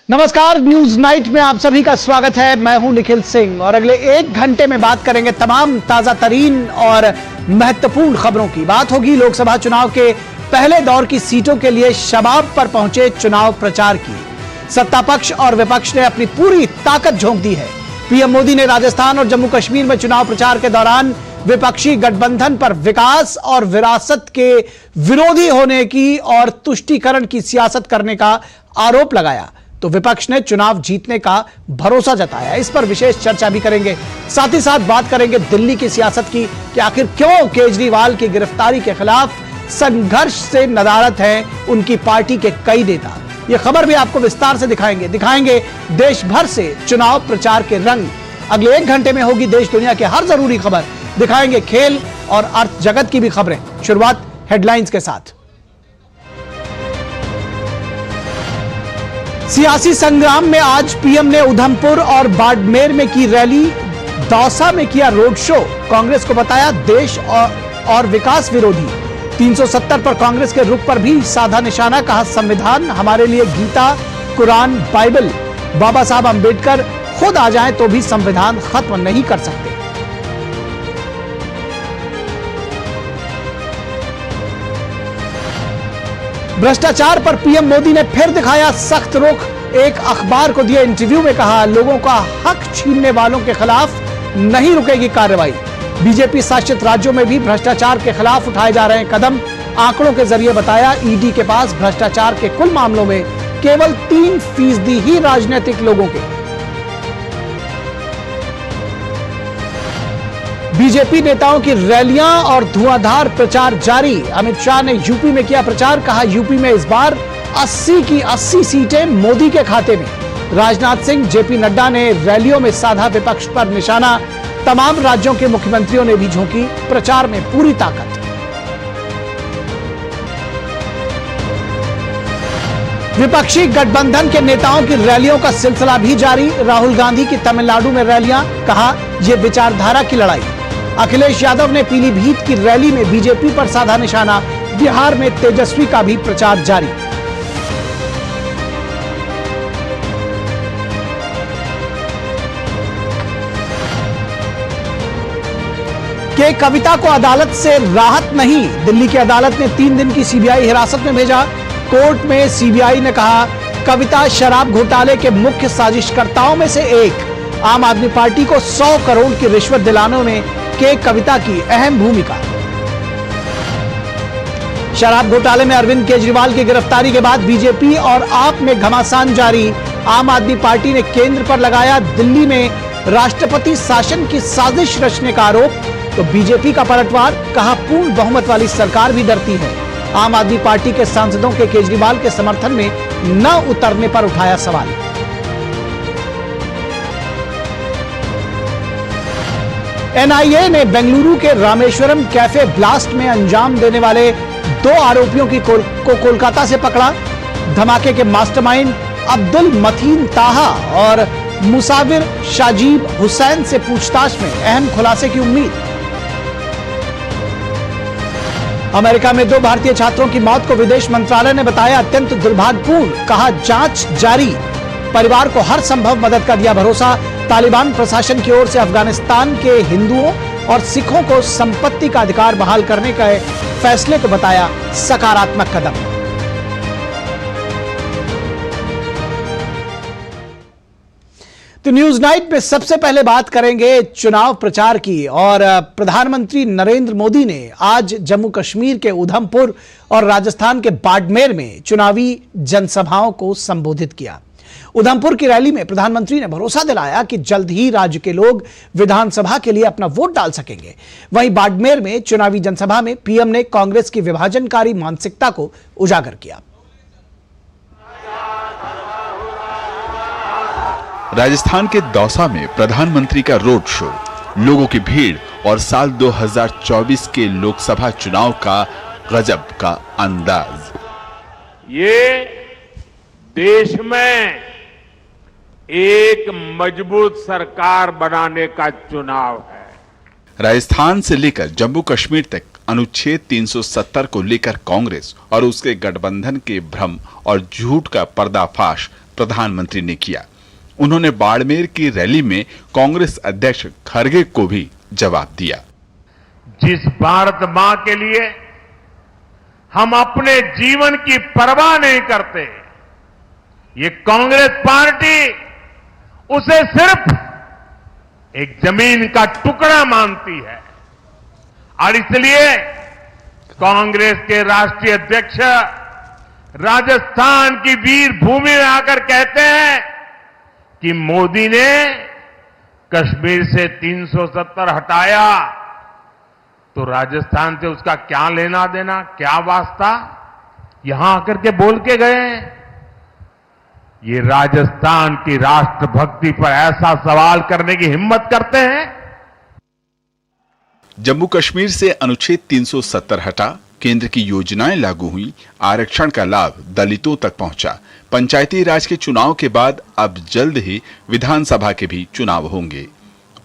नमस्कार, news night में आप सभी का स्वागत है। मैं हूं निखिल सिंह और अगले 1 घंटे में बात करेंगे तमाम ताजा तरीन और महत्वपूर्ण खबरों की। बात होगी लोकसभा चुनाव के पहले दौर की सीटों के लिए शबाब पर पहुंचे चुनाव प्रचार की। सत्ता पक्ष और विपक्ष ने अपनी पूरी ताकत झोंक दी है। पीएम मोदी ने राजस्थान और जम्मू कश्मीर में चुनाव प्रचार के दौरान विपक्षी गठबंधन पर विकास और विरासत के विरोधी होने की और तुष्टीकरण की सियासत करने का आरोप लगाया, तो विपक्ष ने चुनाव जीतने का भरोसा जताया। इस पर विशेष चर्चा भी करेंगे। साथ ही साथ बात करेंगे दिल्ली की सियासत की कि आखिर क्यों केजरीवाल की गिरफ्तारी के खिलाफ संघर्ष से नदारद हैं उनकी पार्टी के कई नेता। यह खबर भी आपको विस्तार से दिखाएंगे देश भर से चुनाव प्रचार के रंग। अगले 1 घंटे में होगी देश दुनिया की हर जरूरी खबर। दिखाएंगे खेल और अर्थ जगत की भी खबरें। शुरुआत हेडलाइंस के साथ। सियासी संग्राम में आज पीएम ने उधमपुर और बाड़मेर में की रैली, दौसा में किया रोड शो। कांग्रेस को बताया देश और विकास विरोधी। 370 पर कांग्रेस के रुख पर भी साधा निशाना, कहा संविधान हमारे लिए गीता, कुरान, बाइबल। बाबा साहब अंबेडकर खुद आ जाएं तो भी संविधान खत्म नहीं कर सकते। भ्रष्टाचार पर पीएम मोदी ने फिर दिखाया सख्त रुख। एक अखबार को दिए इंटरव्यू में कहा लोगों का हक छीनने वालों के खिलाफ नहीं रुकेगी कार्रवाई। बीजेपी शासित राज्यों में भी भ्रष्टाचार के खिलाफ उठाए जा रहे कदम। आंकड़ों के जरिए बताया ईडी के पास भ्रष्टाचार के कुल मामलों में केवल 3% ही राजनीतिक लोगों के। बीजेपी नेताओं की रैलियां और धुआंधार प्रचार जारी। अमित शाह ने यूपी में किया प्रचार, कहा यूपी में इस बार 80 की 80 सीटें मोदी के खाते में। राजनाथ सिंह, जेपी नड्डा ने रैलियों में साधा विपक्ष पर निशाना। तमाम राज्यों के मुख्यमंत्रियों ने भी झोंकी प्रचार में पूरी ताकत। विपक्षी गठबंधन के नेताओं की रैलियों का सिलसिला भी जारी। राहुल गांधी की तमिलनाडु में रैलियां, कहा यह विचारधारा की लड़ाई। अखिलेश यादव ने पीलीभीत की रैली में बीजेपी पर साधा निशाना। बिहार में तेजस्वी का भी प्रचार जारी। के कविता को अदालत से राहत नहीं। दिल्ली की अदालत ने 3 दिन की सीबीआई हिरासत में भेजा। कोर्ट में सीबीआई ने कहा कविता शराब घोटाले के मुख्य साजिशकर्ताओं में से एक। आम आदमी पार्टी को 100 करोड़ की रिश्वत दिलाने में के कविता की अहम भूमिका। शराब घोटाले में अरविंद केजरीवाल की गिरफ्तारी के बाद बीजेपी और आप में घमासान जारी। आम आदमी पार्टी ने केंद्र पर लगाया दिल्ली में राष्ट्रपति शासन की साजिश रचने का आरोप, तो बीजेपी का पलटवार, कहा पूर्ण बहुमत वाली सरकार भी डरती है। आम आदमी पार्टी के सांसदों के केजरीवाल के समर्थन में न उतरने पर उठाया सवाल। एनआईए ने बेंगलुरु के रामेश्वरम कैफे ब्लास्ट में अंजाम देने वाले 2 आरोपियों को कोलकाता से पकड़ा। धमाके के मास्टरमाइंड अब्दुल मतीन ताहा और मुसाविर शाजीब हुसैन से पूछताछ में अहम खुलासे की उम्मीद। अमेरिका में 2 भारतीय छात्रों की मौत को विदेश मंत्रालय ने बताया अत्यंत दुर्भाग्यपूर्ण, कहा जांच जारी। परिवार को हर संभव मदद का दिया भरोसा। तालिबान प्रशासन की ओर से अफगानिस्तान के हिंदुओं और सिखों को संपत्ति का अधिकार बहाल करने के फैसले को बताया सकारात्मक कदम। तो न्यूज नाइट में सबसे पहले बात करेंगे चुनाव प्रचार की। और प्रधानमंत्री नरेंद्र मोदी ने आज जम्मू कश्मीर के उधमपुर और राजस्थान के बाड़मेर में चुनावी जनसभाओं को संबोधित किया। उधमपुर की रैली में प्रधानमंत्री ने भरोसा दिलाया कि जल्द ही राज्य के लोग विधानसभा के लिए अपना वोट डाल सकेंगे। वहीं बाड़मेर में चुनावी जनसभा में पीएम ने कांग्रेस की विभाजनकारी मानसिकता को उजागर किया। राजस्थान के दौसा में प्रधानमंत्री का रोड शो, लोगों की भीड़ और साल 2024 के लोकसभा चुनाव का गजब का अंदाज। ये देश में एक मजबूत सरकार बनाने का चुनाव है। राजस्थान से लेकर जम्मू कश्मीर तक अनुच्छेद 370 को लेकर कांग्रेस और उसके गठबंधन के भ्रम और झूठ का पर्दाफाश प्रधानमंत्री ने किया। उन्होंने बाड़मेर की रैली में कांग्रेस अध्यक्ष खड़गे को भी जवाब दिया। जिस भारत मां के लिए हम अपने जीवन की परवाह नहीं करते, ये कांग्रेस पार्टी उसे सिर्फ एक जमीन का टुकड़ा मानती है। और इसलिए कांग्रेस के राष्ट्रीय अध्यक्ष राजस्थान की वीर भूमि में आकर कहते हैं कि मोदी ने कश्मीर से 370 हटाया तो राजस्थान से उसका क्या लेना देना, क्या वास्ता, यहां आकर के बोल के गए। ये राजस्थान की राष्ट्रभक्ति पर ऐसा सवाल करने की हिम्मत करते हैं। जम्मू कश्मीर से अनुच्छेद 370 हटा, केंद्र की योजनाएं लागू हुई, आरक्षण का लाभ दलितों तक पहुंचा। पंचायती राज के चुनाव के बाद अब जल्द ही विधानसभा के भी चुनाव होंगे।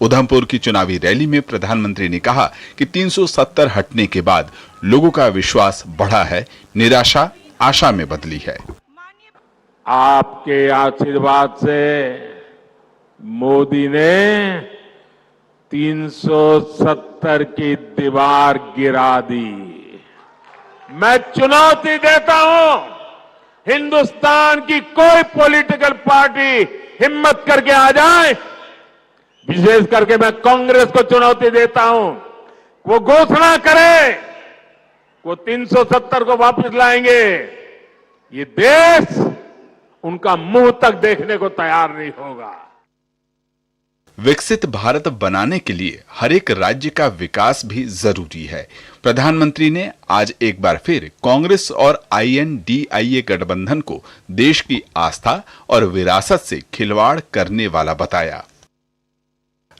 उधमपुर की चुनावी रैली में प्रधानमंत्री ने कहा कि 370 हटने के बाद लोगों का विश्वास बढ़ा है, निराशा आशा में बदली है। आपके आशीर्वाद से मोदी ने 370 की दीवार गिरा दी। मैं चुनौती देता हूं, हिंदुस्तान की कोई पॉलिटिकल पार्टी हिम्मत करके आ जाए, विशेष करके मैं कांग्रेस को चुनौती देता हूं, वो घोषणा करे वो 370 को वापस लाएंगे, ये देश उनका मुंह तक देखने को तैयार नहीं होगा। विकसित भारत बनाने के लिए हर एक राज्य का विकास भी जरूरी है। प्रधानमंत्री ने आज एक बार फिर कांग्रेस और INDIA गठबंधन को देश की आस्था और विरासत से खिलवाड़ करने वाला बताया।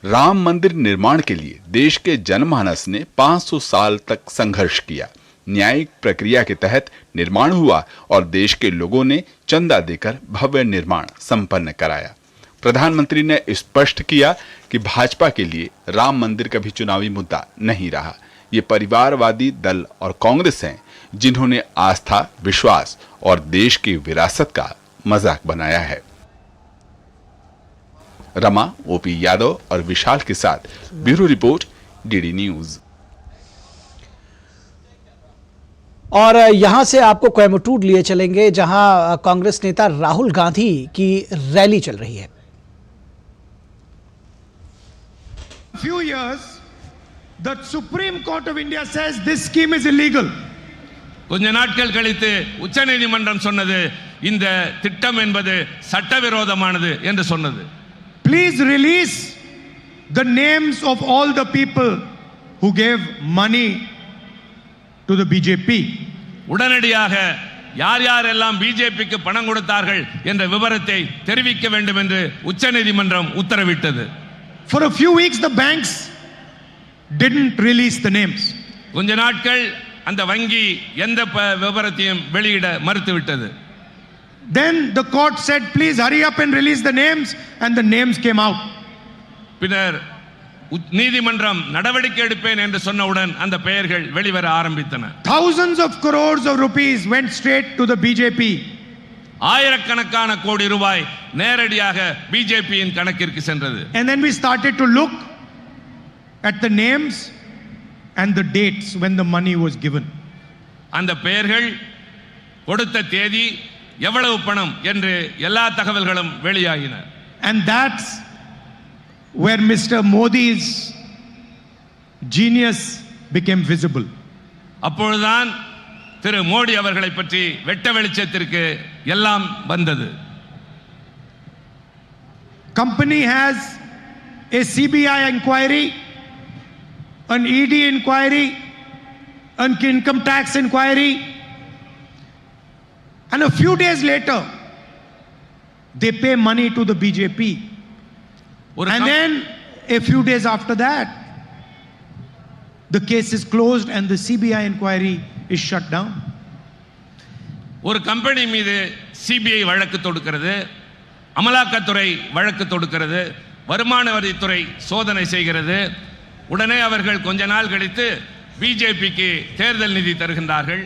राम मंदिर निर्माण के लिए देश के जनमानस ने 500 साल तक संघर्ष किया। न्यायिक प्रक्रिया के तहत निर्माण हुआ और देश के लोगों ने चंदा देकर भव्य निर्माण संपन्न कराया। प्रधानमंत्री ने स्पष्ट किया कि भाजपा के लिए राम मंदिर कभी चुनावी मुद्दा नहीं रहा। ये परिवारवादी दल और कांग्रेस हैं जिन्होंने आस्था, विश्वास और देश की विरासत का मजाक बनाया है। रमा, OP यादव और विशाल के साथ ब्यूरो रिपोर्ट, DD न्यूज। और यहां से आपको कोयम्बटूर लिए चलेंगे जहां कांग्रेस नेता राहुल गांधी की रैली चल रही है। Few years, the Supreme Court of India says this scheme is illegal. கொஞ்ச நாட்கள் கழித்து உச்சநீதிமன்றம் சொன்னது இந்த திட்டம் என்பது சட்டவிரோதமானது என்று சொன்னது. Please release the names of all the people who gave money to the BJP. உடனடியாக யார் யாரெல்லாம் பிஜேபிக்கு பணம் கொடுத்தார்கள் என்ற விவரத்தை தெரிவிக்க வேண்டும் என்று உச்சநீதிமன்றம் உத்தரவிட்டது. For a few weeks the banks didn't release the names. கொஞ்ச நாட்கள் அந்த வங்கி எந்த விவரத்தையும் வெளியிட மறுத்துவிட்டது. Then the court said please hurry up and release the names, and the names came out. பின்னர் நீதிமன்றம் நடவடிக்கை எடுப்பேன் என்று சொன்னவுடன் அந்த பெயர்கள் வெளிவர ஆரம்பித்தன. Thousands of crores of rupees went straight to the BJP. ஆயிரக்கணக்கான கோடி ரூபாய் நேரடியாக பிஜேபியின் கணக்கிற்கு சென்றது. And then we started to look at the names and the dates when the money was given. அந்த பெயர்கள், கொடுத்த தேதி, எவ்வளவு பணம் என்று எல்லா தகவல்களும் வெளியாகின. And that's where Mr. Modi's genius became visible. அப்பொழுதுதான் திரு மோடி அவர்களை பற்றி வெட்ட வெளிச்சத்திற்கு எல்லாம் வந்தது. Company has a CBI inquiry, an ED inquiry, an income tax inquiry, and a few days later they pay money to the BJP. And then a few days after that the case is closed and the CBI inquiry is shut down. ஒரு company மீது CBI வழக்கு தொடுக்கிறது, அமலாக்கத்துறை வழக்கு தொடுக்கிறது, வருமான வரித்துறை சோதனை செய்கிறது. உடனே அவர்கள் கொஞ்ச நாள் கழித்து பிஜேபிக்கு தேர்தல் நிதி தருகின்றார்கள்.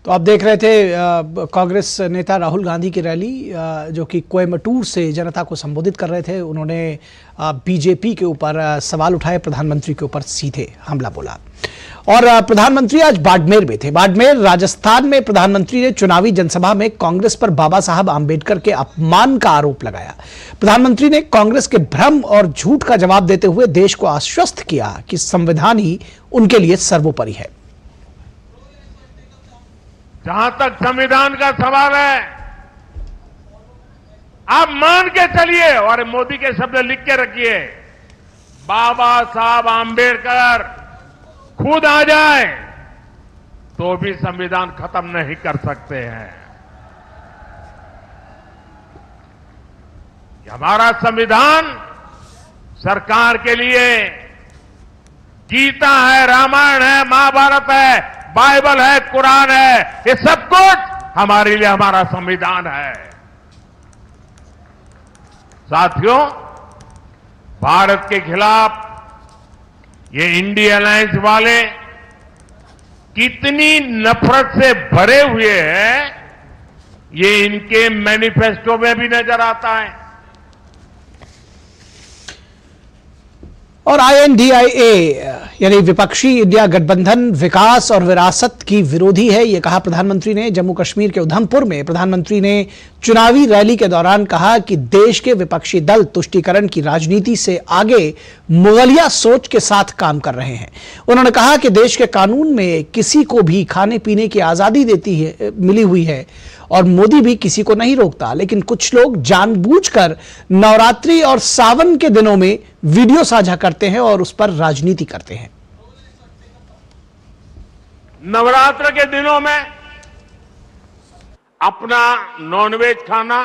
तो आप देख रहे थे कांग्रेस नेता राहुल गांधी की रैली जो कि कोयम्बटूर से जनता को संबोधित कर रहे थे। उन्होंने बीजेपी के ऊपर सवाल उठाए, प्रधानमंत्री के ऊपर सीधे हमला बोला। और प्रधानमंत्री आज बाड़मेर में थे। बाड़मेर राजस्थान में प्रधानमंत्री ने चुनावी जनसभा में कांग्रेस पर बाबा साहब आंबेडकर के अपमान का आरोप लगाया। प्रधानमंत्री ने कांग्रेस के भ्रम और झूठ का जवाब देते हुए देश को आश्वस्त किया कि संविधान ही उनके लिए सर्वोपरि है। जहां तक संविधान का सवाल है, आप मान के चलिए और मोदी के शब्द लिख के रखिए, बाबा साहब आंबेडकर खुद आ जाए तो भी संविधान खत्म नहीं कर सकते हैं। हमारा संविधान सरकार के लिए गीता है, रामायण है, महाभारत है, बाइबल है, कुरान है, ये सब कुछ हमारे लिए हमारा संविधान है। साथियों, भारत के खिलाफ ये इंडिया अलायंस वाले कितनी नफरत से भरे हुए हैं, ये इनके मैनिफेस्टो में भी नजर आता है। और INDIA यानी विपक्षी इंडिया गठबंधन विकास और विरासत की विरोधी है, ये कहा प्रधानमंत्री ने। जम्मू कश्मीर के उधमपुर में प्रधानमंत्री ने चुनावी रैली के दौरान कहा कि देश के विपक्षी दल तुष्टीकरण की राजनीति से आगे मुगलिया सोच के साथ काम कर रहे हैं। उन्होंने कहा कि देश के कानून में किसी को भी खाने पीने की आजादी मिली हुई है और मोदी भी किसी को नहीं रोकता, लेकिन कुछ लोग जानबूझकर नवरात्रि और सावन के दिनों में वीडियो साझा करते हैं और उस पर राजनीति करते हैं। नवरात्र के दिनों में अपना नॉनवेज खाना,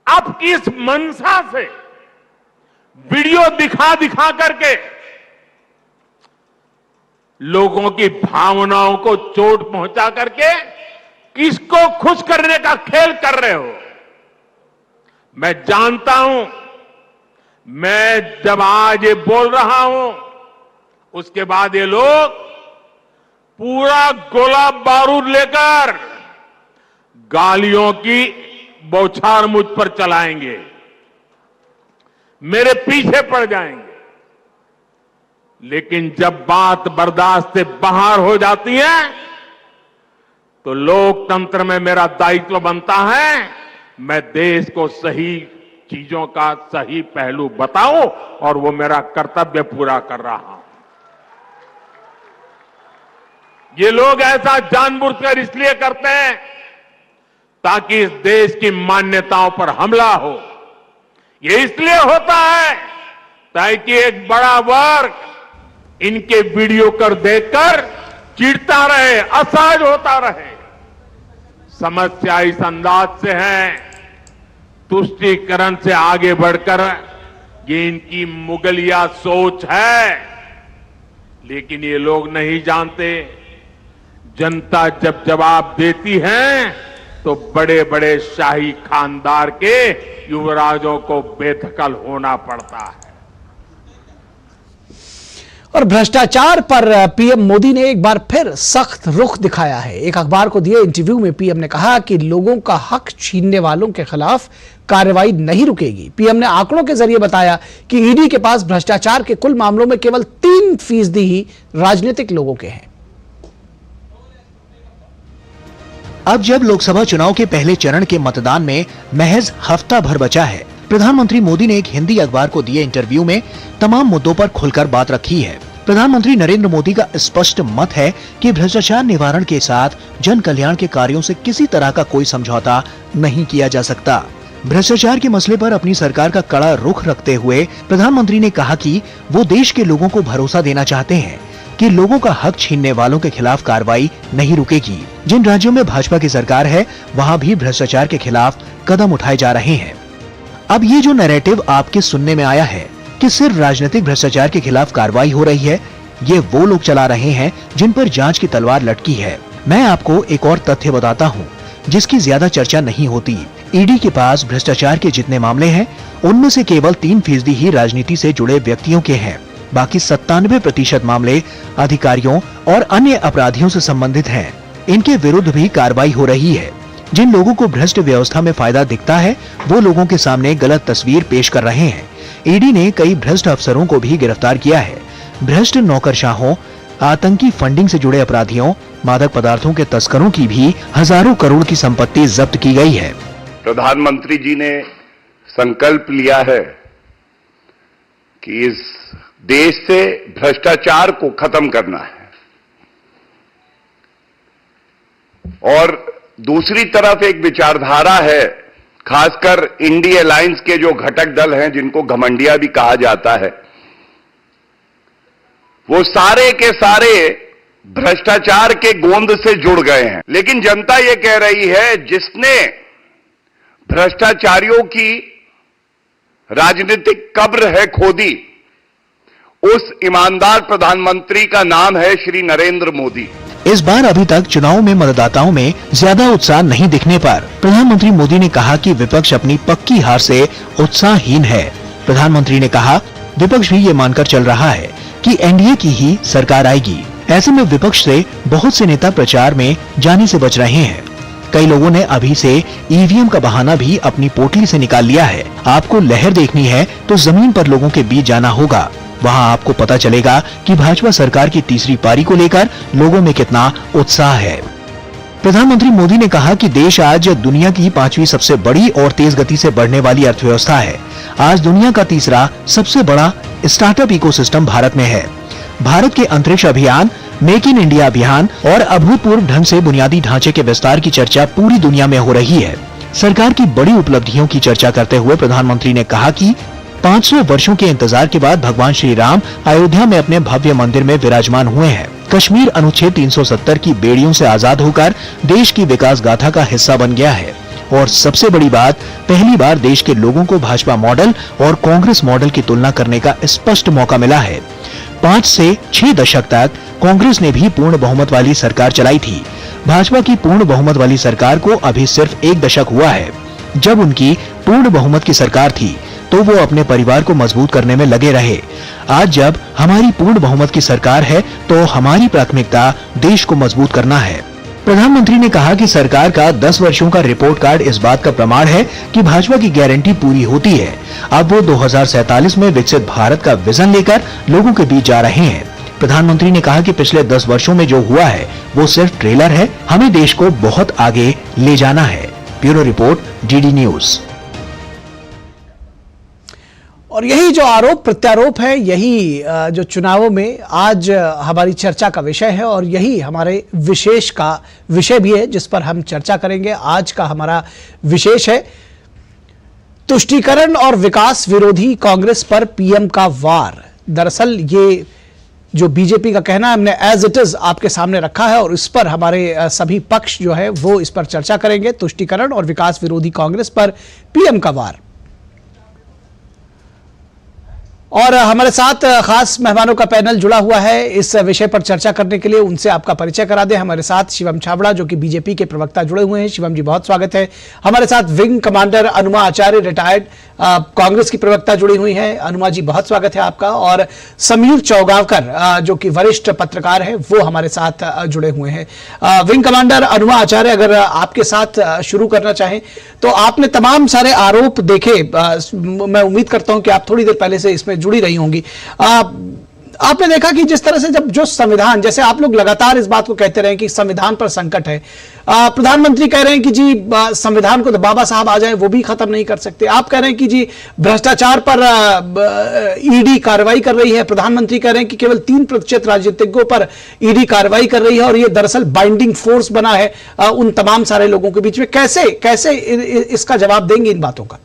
आप किस मंशा से वीडियो दिखा दिखा करके लोगों की भावनाओं को चोट पहुंचा करके किसको खुश करने का खेल कर रहे हो? मैं जानता हूं, मैं जब आज ये बोल रहा हूं, उसके बाद ये लोग पूरा गोला बारूद लेकर गालियों की बौछार मुझ पर चलाएंगे, मेरे पीछे पड़ जाएंगे। लेकिन जब बात बर्दाश्त से बाहर हो जाती है तो लोकतंत्र में मेरा दायित्व बनता है, मैं देश को सही चीजों का सही पहलू बताऊं और वो मेरा कर्तव्य पूरा कर रहा हूं। ये लोग ऐसा जानबूझकर इसलिए करते हैं ताकि इस देश की मान्यताओं पर हमला हो। ये इसलिए होता है ताकि एक बड़ा वर्ग इनके वीडियो कर देखकर चिढ़ता रहे, असहज होता रहे। समस्या इस अंदाज से है, तुष्टीकरण से आगे बढ़कर ये इनकी मुगलिया सोच है। लेकिन ये लोग नहीं जानते, जनता जब जवाब देती है तो बड़े बड़े शाही खानदार के युवराजों को बेदखल होना पड़ता है। और भ्रष्टाचार पर पीएम मोदी ने एक बार फिर सख्त रुख दिखाया है। एक अखबार को दिए इंटरव्यू में पीएम ने कहा कि लोगों का हक छीनने वालों के खिलाफ कार्रवाई नहीं रुकेगी। पीएम ने आंकड़ों के जरिए बताया कि ईडी के पास भ्रष्टाचार के कुल मामलों में केवल 3% ही राजनीतिक लोगों के हैं। अब जब लोकसभा चुनाव के पहले चरण के मतदान में महज हफ्ता भर बचा है, प्रधानमंत्री मोदी ने एक हिंदी अखबार को दिए इंटरव्यू में तमाम मुद्दों पर खुलकर बात रखी है। प्रधानमंत्री नरेंद्र मोदी का स्पष्ट मत है कि भ्रष्टाचार निवारण के साथ जन कल्याण के कार्यों से किसी तरह का कोई समझौता नहीं किया जा सकता। भ्रष्टाचार के मसले पर अपनी सरकार का कड़ा रुख रखते हुए प्रधानमंत्री ने कहा कि वो देश के लोगों को भरोसा देना चाहते हैं कि लोगों का हक छीनने वालों के खिलाफ कार्रवाई नहीं रुकेगी। जिन राज्यों में भाजपा की सरकार है, वहाँ भी भ्रष्टाचार के खिलाफ कदम उठाए जा रहे हैं। अब ये जो नैरेटिव आपके सुनने में आया है कि सिर्फ राजनीतिक भ्रष्टाचार के खिलाफ कार्रवाई हो रही है, ये वो लोग चला रहे हैं जिन पर जांच की तलवार लटकी है। मैं आपको एक और तथ्य बताता हूँ जिसकी ज्यादा चर्चा नहीं होती। ईडी के पास भ्रष्टाचार के जितने मामले हैं, उनमें से केवल 3% ही राजनीति से जुड़े व्यक्तियों के हैं। बाकी 97% मामले अधिकारियों और अन्य अपराधियों से संबंधित हैं। इनके विरुद्ध भी कार्रवाई हो रही है। जिन लोगों को भ्रष्ट व्यवस्था में फायदा दिखता है वो लोगों के सामने गलत तस्वीर पेश कर रहे हैं। ईडी ने कई भ्रष्ट अफसरों को भी गिरफ्तार किया है। भ्रष्ट नौकरशाहों, आतंकी फंडिंग से जुड़े अपराधियों, मादक पदार्थों के तस्करों की भी हजारों करोड़ की संपत्ति जब्त की गई है। प्रधानमंत्री जी ने संकल्प लिया है कि इस देश से भ्रष्टाचार को खत्म करना है, और दूसरी तरफ एक विचारधारा है, खासकर इंडी अलायंस के जो घटक दल हैं जिनको घमंडिया भी कहा जाता है, वो सारे के सारे भ्रष्टाचार के गोंद से जुड़ गए हैं। लेकिन जनता ये कह रही है जिसने भ्रष्टाचारियों की राजनीतिक कब्र है खोदी, उस ईमानदार प्रधानमंत्री का नाम है श्री नरेंद्र मोदी। इस बार अभी तक चुनाव में मतदाताओं में ज्यादा उत्साह नहीं दिखने पर प्रधानमंत्री मोदी ने कहा कि विपक्ष अपनी पक्की हार से उत्साहहीन है। प्रधानमंत्री ने कहा विपक्ष भी ये मानकर चल रहा है कि एनडीए की ही सरकार आएगी। ऐसे में विपक्ष से बहुत से नेता प्रचार में जाने से बच रहे हैं। कई लोगों ने अभी से ईवीएम का बहाना भी अपनी पोटली से निकाल लिया है। आपको लहर देखनी है तो जमीन पर लोगों के बीच जाना होगा, वहां आपको पता चलेगा कि भाजपा सरकार की तीसरी पारी को लेकर लोगों में कितना उत्साह है। प्रधानमंत्री मोदी ने कहा कि देश आज दुनिया की 5वीं सबसे बड़ी और तेज गति से बढ़ने वाली अर्थव्यवस्था है। आज दुनिया का तीसरा सबसे बड़ा स्टार्टअप इकोसिस्टम भारत में है। भारत के अंतरिक्ष अभियान, मेक इन इंडिया अभियान और अभूतपूर्व ढंग से बुनियादी ढांचे के विस्तार की चर्चा पूरी दुनिया में हो रही है। सरकार की बड़ी उपलब्धियों की चर्चा करते हुए प्रधानमंत्री ने कहा कि 500 वर्षों के इंतजार के बाद भगवान श्री राम अयोध्या में अपने भव्य मंदिर में विराजमान हुए हैं। कश्मीर अनुच्छेद 370 की बेड़ियों से आजाद होकर देश की विकास गाथा का हिस्सा बन गया है। और सबसे बड़ी बात, पहली बार देश के लोगों को भाजपा मॉडल और कांग्रेस मॉडल की तुलना करने का स्पष्ट मौका मिला है। 5 से 6 दशक तक कांग्रेस ने भी पूर्ण बहुमत वाली सरकार चलाई थी। भाजपा की पूर्ण बहुमत वाली सरकार को अभी सिर्फ 1 दशक हुआ है। जब उनकी पूर्ण बहुमत की सरकार थी तो वो अपने परिवार को मजबूत करने में लगे रहे। आज जब हमारी पूर्ण बहुमत की सरकार है तो हमारी प्राथमिकता देश को मजबूत करना है। प्रधानमंत्री ने कहा कि सरकार का 10 वर्षों का रिपोर्ट कार्ड इस बात का प्रमाण है कि भाजपा की गारंटी पूरी होती है। अब वो 2047 में विकसित भारत का विजन लेकर लोगों के बीच जा रहे हैं। प्रधानमंत्री ने कहा कि पिछले 10 वर्षों में जो हुआ है वो सिर्फ ट्रेलर है, हमें देश को बहुत आगे ले जाना है। Bureau report, DD news. और यही जो आरोप प्रत्यारोप है, यही जो चुनावों में आज हमारी चर्चा का विषय है और यही हमारे विशेष का विषय भी है जिस पर हम चर्चा करेंगे। आज का हमारा विशेष है तुष्टीकरण और विकास विरोधी कांग्रेस पर पीएम का वार। दरअसल ये जो बीजेपी का कहना है हमने एज इट इज आपके सामने रखा है और इस पर हमारे सभी पक्ष जो है वो इस पर चर्चा करेंगे। तुष्टीकरण और विकास विरोधी कांग्रेस पर पीएम का वार। और हमारे साथ खास मेहमानों का पैनल जुड़ा हुआ है इस विषय पर चर्चा करने के लिए। उनसे आपका परिचय करा दें। हमारे साथ शिवम छाबड़ा जो कि बीजेपी के प्रवक्ता जुड़े हुए हैं। शिवम जी बहुत स्वागत है। हमारे साथ विंग कमांडर अनुमा आचार्य रिटायर्ड कांग्रेस की प्रवक्ता जुड़ी हुई हैं। अनुमा जी बहुत स्वागत है आपका। और समीर चौगावकर जो कि वरिष्ठ पत्रकार हैं वो हमारे साथ जुड़े हुए हैं। विंग कमांडर अनुमा आचार्य, अगर आपके साथ शुरू करना चाहें तो आपने तमाम सारे आरोप देखे। मैं उम्मीद करता हूं कि आप थोड़ी देर पहले से इसमें जुड़ी रही होंगी। आपने देखा कि जिस तरह से जब जो संविधान, जैसे आप लोग लगातार इस बात को कहते रहे कि संविधान पर संकट है, प्रधानमंत्री कह रहे हैं कि जी संविधान को तो बाबा साहब आ जाए वो भी खत्म नहीं कर सकते। आप कह रहे हैं कि जी भ्रष्टाचार पर ईडी कार्रवाई कर रही है। प्रधानमंत्री कह रहे हैं कि केवल 3% राजनीतिज्ञों पर ईडी कार्रवाई कर रही है और ये दरअसल बाइंडिंग फोर्स बना है उन तमाम सारे लोगों के बीच में। कैसे इसका जवाब देंगे इन बातों का?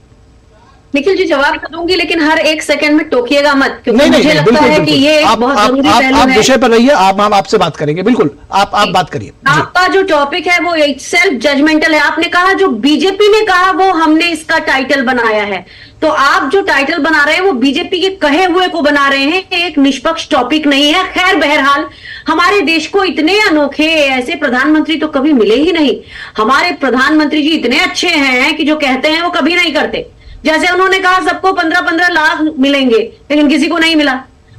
निखिल जी जवाब दूंगी, लेकिन हर 1 सेकंड में टोकिएगा मत, क्योंकि नहीं, मुझे लगता है कि ये एक बहुत जरूरी पहलू है। आप विषय पर रहिए, हम आपसे बात करेंगे। बिल्कुल आप बात करिए। आपका जो टॉपिक है वो सेल्फ जजमेंटल है। आपने कहा जो बीजेपी ने कहा वो हमने इसका टाइटल बनाया है, तो आप जो टाइटल बना रहे हैं वो बीजेपी के कहे हुए को बना रहे हैं। एक निष्पक्ष टॉपिक नहीं है। खैर बहरहाल हमारे देश को इतने अनोखे ऐसे प्रधानमंत्री तो कभी मिले ही नहीं। हमारे प्रधानमंत्री जी इतने अच्छे हैं कि जो कहते हैं वो कभी नहीं करते। जैसे उन्होंने कहा सबको 15-15 लाख मिलेंगे, लेकिन किसी को नहीं मिला।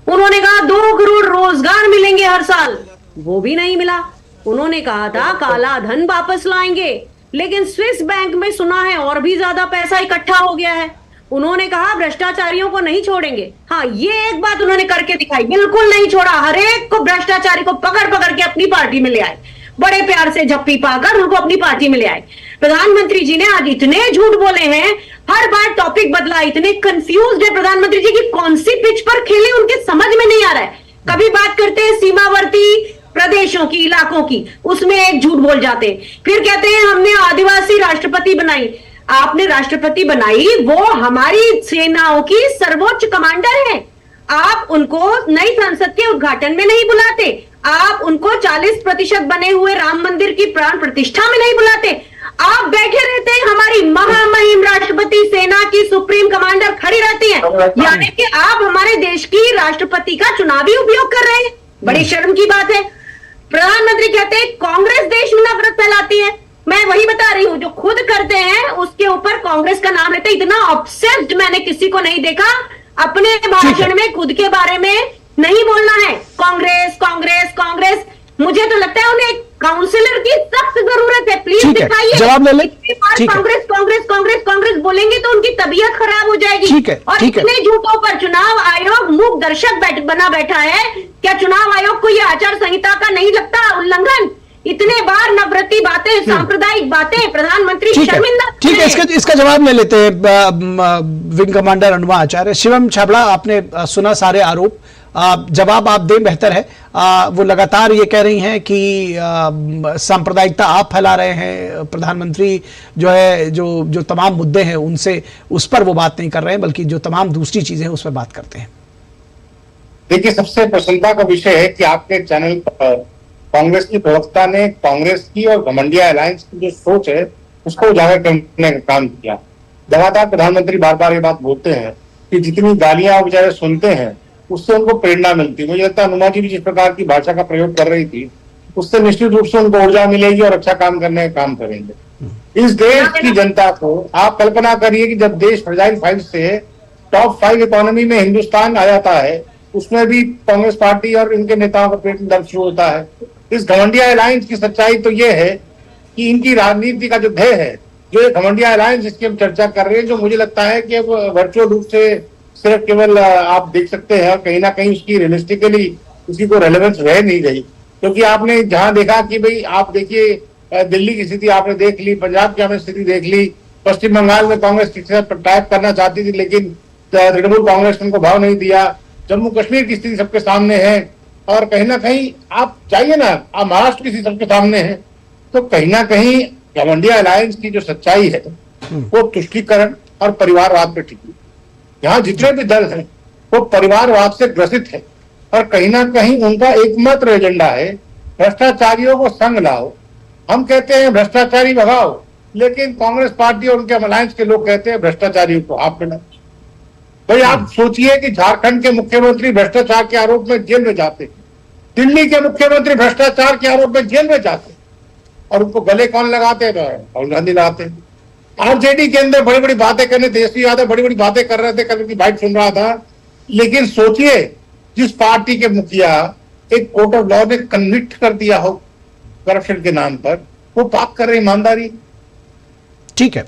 उन्होंने कहा 2 करोड़ रोजगार मिलेंगे हर साल, वो भी नहीं मिला। उन्होंने कहा था काला धन वापस लाएंगे, लेकिन स्विस बैंक में सुना है और भी ज्यादा पैसा इकट्ठा हो गया है। उन्होंने कहा भ्रष्टाचारियों को नहीं छोड़ेंगे। हाँ, ये एक बात उन्होंने करके दिखाई, बिल्कुल नहीं छोड़ा। हर एक को भ्रष्टाचारी को पकड़ पकड़ के अपनी पार्टी में ले आए, बड़े प्यार से झप्पी पाकर उनको अपनी पार्टी में ले आए। प्रधानमंत्री जी ने आज इतने झूठ बोले हैं, हर बार टॉपिक बदला, इतने कंफ्यूज्ड है प्रधानमंत्री जी की कौन सी पिच पर खेले उनके समझ में नहीं आ रहा है। कभी बात करते हैं सीमावर्ती प्रदेशों की, इलाकों की, उसमें एक झूठ बोल जाते हैं, फिर कहते हैं हमने आदिवासी राष्ट्रपति बनाई। आपने राष्ट्रपति बनाई, वो हमारी सेनाओं की सर्वोच्च कमांडर है। आप उनको नई संसद के उद्घाटन में नहीं बुलाते, आप उनको 40% बने हुए राम मंदिर की प्राण प्रतिष्ठा में नहीं बुलाते। आप बैठे रहते हैं, हमारी महामहिम राष्ट्रपति सेना की सुप्रीम कमांडर खड़ी रहती है, यानी कि आप हमारे देश की राष्ट्रपति का चुनावी उपयोग कर रहे हैं। बड़ी शर्म की बात है। प्रधानमंत्री कहते हैं कांग्रेस देश में नफरत फैलाती है। मैं वही बता रही हूं, जो खुद करते हैं उसके ऊपर कांग्रेस का नाम लेते। इतना ऑब्सेस्ड मैंने किसी को नहीं देखा। अपने भाषण में खुद के बारे में नहीं बोलना है, कांग्रेस कांग्रेस कांग्रेस। मुझे तो लगता है उन्हें एक काउंसिलर की सख्त जरूरत है। प्लीज दिखाइए, जवाब ले ले। कांग्रेस कांग्रेस कांग्रेस कांग्रेस बोलेंगे तो उनकी तबीयत खराब हो जाएगी। और इतने झूठों पर चुनाव आयोग मूक दर्शक बना बैठा है। क्या चुनाव आयोग को यह आचार संहिता का नहीं लगता उल्लंघन? इतने बार नवरत्ती बातें, सांप्रदायिक बातें, प्रधानमंत्री शर्मिंदा। ठीक है, इसका जवाब ले लेते हैं विंग कमांडर अनुमा आचार्य। शिवम छाबड़ा, आपने सुना सारे आरोप, जवाब आप दें बेहतर है। वो लगातार ये कह रही हैं कि सांप्रदायिकता आप फैला रहे हैं, प्रधानमंत्री जो है जो तमाम मुद्दे हैं उनसे उस पर वो बात नहीं कर रहे हैं, बल्कि जो तमाम दूसरी चीजें हैं उस पर बात करते हैं। देखिए, सबसे प्रसन्नता का विषय है कि आपके चैनल पर कांग्रेस की प्रवक्ता ने कांग्रेस की और घमंडिया अलायंस की जो सोच है उसको उजागर करने का काम किया। लगातार प्रधानमंत्री बार बार ये बात बोलते हैं कि जितनी गालियां वो बेचारे सुनते हैं उससे उनको प्रेरणा मिलती है। मुझे लगता है अनुमा जी भी जिस प्रकार की भाषा का प्रयोग कर रही थी उससे निश्चित रूप से उनको ऊर्जा मिलेगी और अच्छा काम करने का काम करेंगे। इस देश की जनता को आप कल्पना करिए कि जब देश फ्रजाइल 5 से टॉप 5 इकोनॉमी में हिंदुस्तान आ जाता है, उसमें भी कांग्रेस पार्टी और इनके नेताओं का पेट में दर्द शुरू होता है। इस घमंडिया अलायंस की सच्चाई तो ये है कि इनकी राजनीति का जो ध्येय है, जो ये घमंडिया अलायंस जिसकी हम चर्चा कर रहे हैं, जो मुझे लगता है कि वर्चुअल रूप से सिर्फ केवल आप देख सकते हैं और कहीं ना कहीं उसकी रियलिस्टिकली उसकी कोई रेलेवेंस रह नहीं गई। क्योंकि आपने जहां देखा कि भाई आप देखिए दिल्ली की स्थिति आपने देख ली, पंजाब की आपने स्थिति देख ली, पश्चिम बंगाल में कांग्रेस के साथ टाइप करना चाहती थी लेकिन तृणमूल कांग्रेस ने उनको भाव नहीं दिया। जम्मू कश्मीर की स्थिति सबके सामने है और कहीं ना कहीं आप जाइए ना, आप महाराष्ट्र की स्थिति सबके सामने है। तो कहीं ना कहीं घमंडिया अलायंस की जो सच्चाई है वो तुष्टीकरण और परिवारवाद पे टिकी। यहाँ जितने भी दल हैं वो परिवारवाद से ग्रसित है और कहीं ना कहीं उनका एकमात्र एजेंडा है भ्रष्टाचारियों को संग लाओ। हम कहते हैं भ्रष्टाचारी भगाओ, लेकिन कांग्रेस पार्टी और उनके अलायंस के लोग कहते हैं भ्रष्टाचारियों को आप मिलाओ। भाई आप सोचिए कि झारखंड के मुख्यमंत्री भ्रष्टाचार के आरोप में जेल में जाते, दिल्ली के मुख्यमंत्री भ्रष्टाचार के आरोप में जेल में जाते और उनको गले कौन लगाते हैं? राहुल गांधी लगाते हैं। आरजेडी के अंदर बड़ी बड़ी बातें करने, तेजस्वी यादव बड़ी बड़ी बातें कर रहे थे, कल की बाइट सुन रहा था। लेकिन सोचिए जिस पार्टी के मुखिया एक कोर्ट ऑफ लॉ ने कन्विक्ट कर दिया हो करप्शन के नाम पर, वो बात कर रहे ईमानदारी। ठीक है,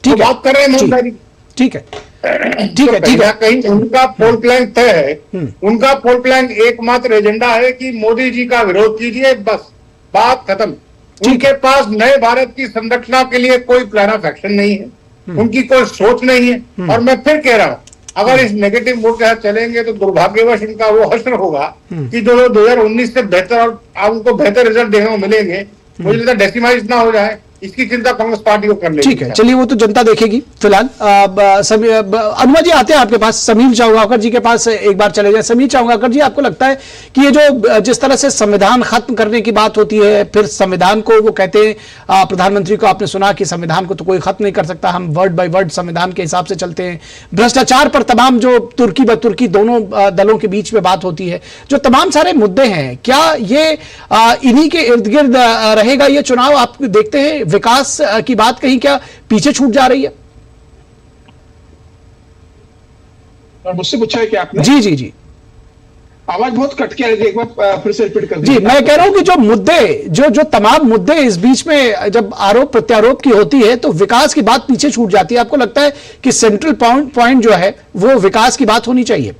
बात कर रहे ईमानदारी। ठीक है, कहीं उनका पोल प्लान तय है। उनका पोल प्लान एकमात्र एजेंडा है कि मोदी जी का विरोध कीजिए, बस बात खत्म। उनके पास नए भारत की संरचना के लिए कोई प्लान ऑफ एक्शन नहीं है, उनकी कोई सोच नहीं है। और मैं फिर कह रहा हूं, अगर इस नेगेटिव मूड के साथ चलेंगे तो दुर्भाग्यवश इनका वो हश्र होगा कि जो 2019 से बेहतर और उनको बेहतर रिजल्ट देखने को मिलेंगे, मुझे लगता है डेसिमाइज ना हो जाए, इसकी चिंता कांग्रेस पार्टी को करनी। ठीक है, चलिए वो तो जनता देखेगी। फिलहाल अनुमा जी आते हैं आपके पास, समीर चाउगाकर जी के पास एक बार चले जाए। समीर चाउगाकर जी, आपको लगता है कि ये जो जिस तरह से संविधान खत्म करने की बात होती है, फिर संविधान को वो कहते हैं, प्रधानमंत्री को आपने सुना कि संविधान को तो कोई खत्म नहीं कर सकता, हम वर्ड बाय वर्ड संविधान के हिसाब से चलते हैं। भ्रष्टाचार पर तमाम जो तुर्की ब तुर्की दोनों दलों के बीच में बात होती है, जो तमाम सारे मुद्दे हैं, क्या ये इन्हीं के इर्द गिर्द रहेगा ये चुनाव? आप देखते हैं विकास की बात कहीं क्या पीछे छूट जा रही है? मुझसे पूछा है कि आपने? जी जी जी। आवाज बहुत कट के आ रही है, एक बार फिर से रिपीट कर जी, दीजिए। मैं कह रहा हूं कि जो मुद्दे जो तमाम मुद्दे इस बीच में जब आरोप प्रत्यारोप की होती है तो विकास की बात पीछे छूट जाती है। आपको लगता है कि सेंट्रल पॉइंट जो है वो विकास की बात होनी चाहिए?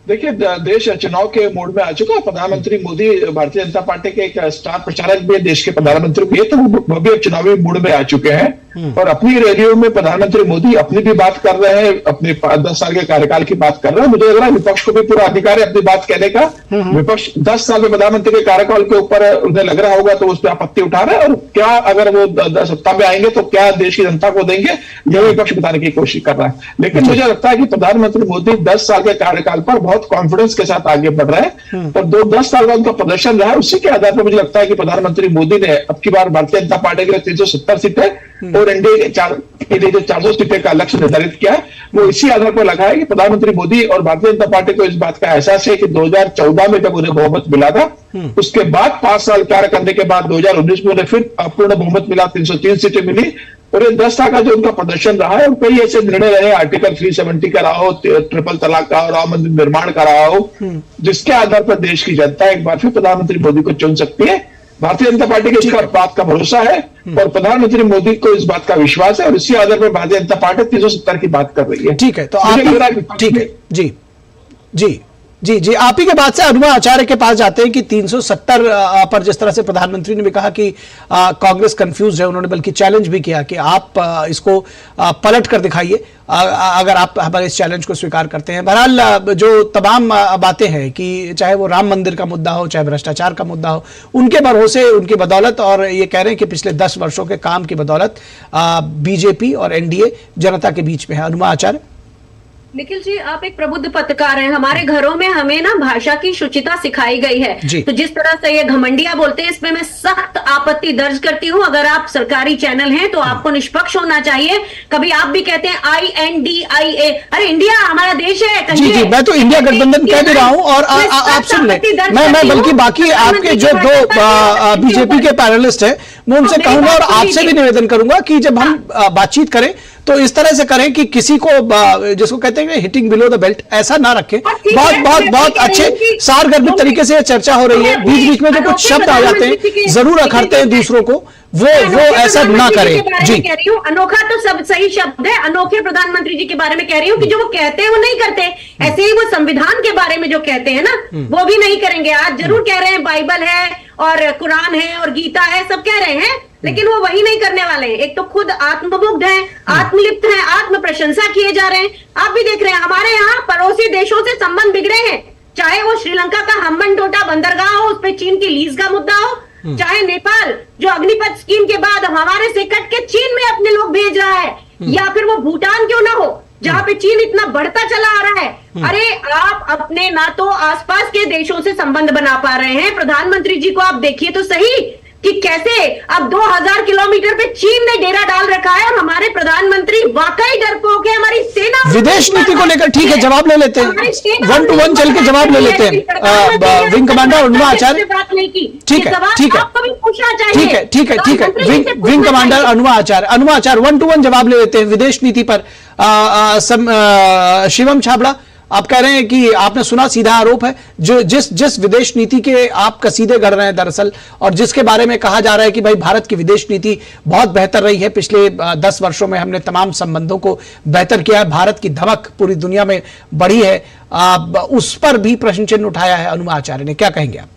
देखिए, देश चुनाव के मोड में आ चुका है। प्रधानमंत्री मोदी भारतीय जनता पार्टी के एक स्टार प्रचारक भी है, देश के प्रधानमंत्री भी है, तो वो भी अब चुनावी मोड में आ चुके हैं। और अपनी रैलियों में प्रधानमंत्री मोदी अपनी भी बात कर रहे हैं, अपने 10 साल के कार्यकाल की बात कर रहे हैं। मुझे लग रहा है विपक्ष को भी पूरा अधिकार है अपनी बात कहने का। विपक्ष 10 साल में प्रधानमंत्री के कार्यकाल के ऊपर उन्हें लग रहा होगा तो उस पर आपत्ति उठा रहे हैं, और क्या अगर वो सत्ता में आएंगे तो क्या देश की जनता को देंगे, यह विपक्ष बताने की कोशिश कर रहा है। लेकिन मुझे लगता है कि प्रधानमंत्री मोदी 10 साल के कार्यकाल पर बहुत कॉन्फिडेंस के साथ आगे बढ़ रहे हैं, और 10 साल का उनका प्रदर्शन रहा है। उसी के आधार पर मुझे लगता है कि प्रधानमंत्री मोदी ने अब की बार भारतीय जनता पार्टी के लिए 370 सीटें और एनडीए के लिए जो 400 सीटें का लक्ष्य निर्धारित किया है, वो इसी आधार पर लगा है कि प्रधानमंत्री मोदी और भारतीय जनता पार्टी को इस बात का एहसास है कि 2014 में जब उन्हें बहुमत मिला था, उसके बाद 5 साल कार्य करने के बाद 2019 में उन्हें फिर पूर्ण बहुमत मिला, 303 सीटें मिली। और ये 10 साल का जो उनका प्रदर्शन रहा है, और कई ऐसे निर्णय रहे, आर्टिकल 370 का रहा हो, ट्रिपल तलाक का, राम मंदिर निर्माण का रहा हो, जिसके आधार पर देश की जनता एक बार फिर प्रधानमंत्री मोदी को चुन सकती है। भारतीय जनता पार्टी को इसका बात का भरोसा है और प्रधानमंत्री मोदी को इस बात का विश्वास है, और इसी आधार पर भारतीय जनता पार्टी 370 की बात कर रही है। ठीक है, तो आप ठीक है जी जी जी जी आप ही के बाद से अनुमा आचार्य के पास जाते हैं कि 370 पर जिस तरह से प्रधानमंत्री ने भी कहा कि कांग्रेस कंफ्यूज है, उन्होंने बल्कि चैलेंज भी किया कि आप इसको पलट कर दिखाइए अगर आप हमारे इस चैलेंज को स्वीकार करते हैं। बहरहाल जो तमाम बातें हैं कि चाहे वो राम मंदिर का मुद्दा हो, चाहे भ्रष्टाचार का मुद्दा हो, उनके भरोसे उनकी बदौलत, और ये कह रहे हैं कि पिछले 10 वर्षों के काम की बदौलत बीजेपी और एनडीए जनता के बीच में है। अनुमा आचार्य। निखिल जी, आप एक प्रबुद्ध पत्रकार हैं। हमारे घरों में हमें ना भाषा की शुचिता सिखाई गई है, तो जिस तरह से ये घमंडिया बोलते हैं, इसमें मैं सख्त आपत्ति दर्ज करती हूँ। अगर आप सरकारी चैनल हैं तो आपको निष्पक्ष होना चाहिए। कभी आप भी कहते हैं INDIA, अरे इंडिया हमारा देश है। जी जी, मैं तो इंडिया गठबंधन कह भी रहा हूँ, और आप सुन लें, मैं बल्कि बाकी आपके जो 2 बीजेपी के पैनलिस्ट हैं मैं उनसे कहूंगा और आपसे भी निवेदन करूंगा कि जब हम बातचीत करें तो इस तरह से करें कि किसी को, जिसको कहते हैं हिटिंग बिलो द बेल्ट, ऐसा ना रखें। बहुत अच्छे सारगर्भित तरीके से चर्चा हो रही है, बीच बीच में जो कुछ शब्द आ जाते हैं जरूर अखरते हैं दूसरों को, वो ऐसा ना करें। जी, कह रही हूँ अनोखा तो सब सही शब्द है, अनोखे प्रधानमंत्री जी के बारे में कह रही हूँ कि जो वो कहते हैं वो नहीं करते। ऐसे ही वो संविधान के बारे में जो कहते हैं ना, वो भी नहीं करेंगे। आज जरूर कह रहे हैं बाइबल है और कुरान है और गीता है, सब कह रहे हैं, लेकिन वो वही नहीं करने वाले हैं। एक तो खुद आत्ममुग्ध हैं, आत्मलिप्त हैं, आत्म प्रशंसा किए जा रहे हैं। आप भी देख रहे हैं हमारे यहाँ पड़ोसी देशों से संबंध बिगड़े हैं, चाहे वो श्रीलंका का हम्बनटोटा बंदरगाह हो, उस पर चीन की लीज का मुद्दा हो, चाहे नेपाल जो अग्निपथ स्कीम के बाद हमारे से कट के चीन में अपने लोग भेज रहा है, या फिर वो भूटान क्यों ना हो जहां पे चीन इतना बढ़ता चला आ रहा है। अरे आप अपने ना तो आसपास के देशों से संबंध बना पा रहे हैं। प्रधानमंत्री जी को आप देखिए तो सही कि कैसे अब 2000 किलोमीटर पे चीन ने डेरा डाल रखा है, और हमारे प्रधानमंत्री वाकई डरपोक है। हमारी सेना विदेश नीति को लेकर ठीक है, जवाब ले लेते हैं, 1 to 1 चल के जवाब ले लेते हैं। विंग कमांडर अनुमा आचार्य। ठीक है ठीक है ठीक है ठीक है विंग कमांडर अनुमा आचार्य 1 to 1 जवाब ले लेते हैं विदेश नीति पर। शिवम छाबड़ा, आप कह रहे हैं कि आपने सुना, सीधा आरोप है जो जिस विदेश नीति के आप कसीदे गढ़ रहे हैं दरअसल, और जिसके बारे में कहा जा रहा है कि भाई भारत की विदेश नीति बहुत बेहतर रही है, पिछले 10 वर्षों में हमने तमाम संबंधों को बेहतर किया है, भारत की धमक पूरी दुनिया में बढ़ी है, उस पर भी प्रश्न चिन्ह उठाया है अनुमा आचार्य ने। क्या कहेंगे आप?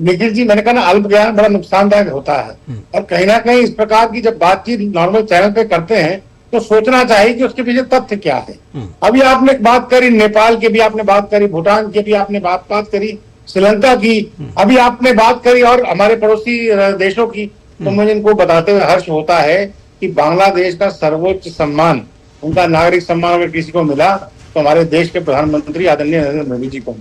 निखिल जी, मैंने कहा ना, अल्प ज्ञान बड़ा नुकसानदायक होता है, और कहीं ना कहीं इस प्रकार की जब बातचीत नॉर्मल चैनल पे करते हैं तो सोचना चाहिए कि उसके पीछे तथ्य क्या है। अभी आपने बात करी नेपाल की भी आपने बात करी, भूटान की भी आपने बात करी, श्रीलंका की अभी आपने बात करी, और हमारे पड़ोसी देशों की। तो मुझे इनको बताते हुए हर्ष होता है कि बांग्लादेश का सर्वोच्च सम्मान, उनका नागरिक सम्मान अगर किसी को मिला तो हमारे देश के प्रधानमंत्री आदरणीय नरेंद्र मोदी जी को।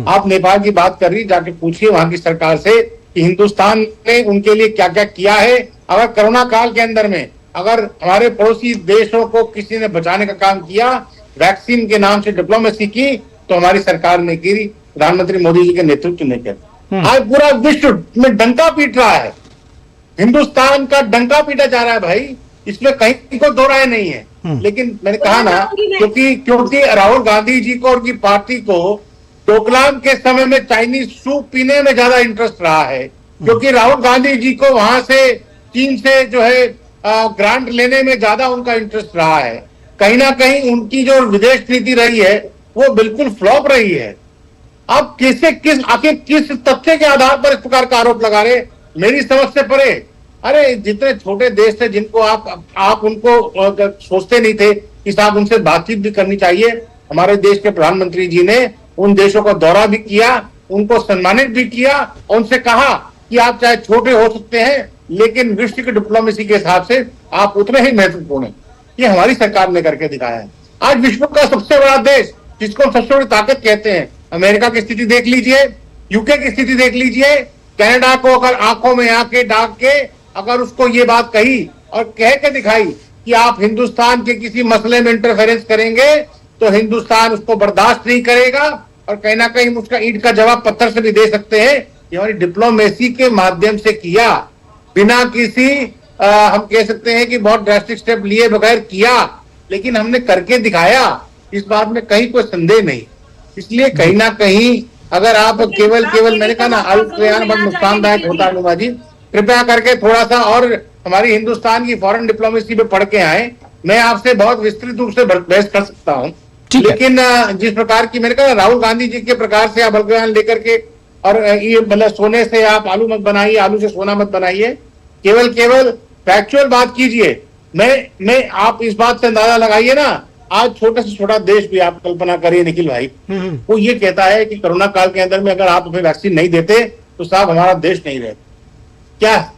आप नेपाल की बात कर रही, जाके पूछिए वहां की सरकार से कि हिंदुस्तान ने उनके लिए क्या क्या किया है। अगर कोरोना काल के अंदर में अगर हमारे पड़ोसी देशों को किसी ने बचाने का काम किया, वैक्सीन के नाम से डिप्लोमेसी की, तो हमारी सरकार ने की, प्रधानमंत्री मोदी जी के नेतृत्व ने किया। आज पूरा विश्व में डंका पीट रहा है, हिंदुस्तान का डंका पीटा जा रहा है भाई। इसमें कहीं को दो राय नहीं है। लेकिन मैंने कहा ना, क्योंकि राहुल गांधी जी को और उनकी पार्टी को डोकलाम के समय में चाइनीज सूप पीने में ज्यादा इंटरेस्ट रहा है, क्योंकि राहुल गांधी जी को वहां से चीन से जो है ग्रांट लेने में ज्यादा उनका इंटरेस्ट रहा है। कहीं ना कहीं उनकी जो विदेश नीति रही है वो बिल्कुल फ्लॉप रही है। आप आखिर किस तथ्य के आधार पर इस प्रकार का आरोप लगा रहे, मेरी समझ से परे। अरे जितने छोटे देश थे जिनको आप उनको सोचते नहीं थे कि साहब उनसे बातचीत भी करनी चाहिए। हमारे देश के प्रधानमंत्री जी ने उन देशों का दौरा भी किया, उनको सम्मानित भी किया, उनसे कहा कि आप चाहे छोटे हो सकते हैं लेकिन विश्व की डिप्लोमेसी के हिसाब से आप उतने ही महत्वपूर्ण हैं। ये हमारी सरकार ने करके दिखाया है। आज विश्व का सबसे बड़ा देश जिसको हम सबसे बड़ी ताकत कहते हैं, अमेरिका की स्थिति देख लीजिए, यूके की स्थिति देख लीजिए, कनाडा को अगर आंखों में आंखें डाल के अगर उसको ये बात कही और कह के दिखाई कि आप हिंदुस्तान के किसी मसले में इंटरफेरेंस करेंगे तो हिंदुस्तान उसको बर्दाश्त नहीं करेगा और कहीं ना कहीं उसका ईंट का जवाब पत्थर से भी दे सकते हैं। ये हमारी डिप्लोमेसी के माध्यम से किया, बिना किसी हम कह सकते हैं कि बहुत ड्रास्टिक स्टेप लिए बगैर किया, लेकिन हमने करके दिखाया। इस बात में कहीं कोई संदेह नहीं। इसलिए कहीं ना कहीं अगर आप केवल मैंने कहा ना अल्पप्रयाण बहुत नुकसानदायक होता है। अनुमा जी कृपया करके थोड़ा सा और हमारी हिंदुस्तान की फॉरेन डिप्लोमेसी पे पढ़ के आए। मैं आपसे बहुत विस्तृत रूप से बहस कर सकता हूँ, लेकिन जिस प्रकार की मैंने कहा राहुल गांधी जी के प्रकार से आप अल्पप्रयाण लेकर के और ये मतलब सोने से आप आलू मत बनाइए, आलू से सोना मत बनाइए, केवल फैक्चुअल बात कीजिए। मैं आप इस बात से अंदाजा लगाइए ना, आज छोटे से छोटा देश भी आप कल्पना करिए निखिल भाई, वो ये कहता है कि कोरोना काल के अंदर में अगर आप हमें वैक्सीन नहीं देते तो साहब हमारा देश नहीं रहता। क्या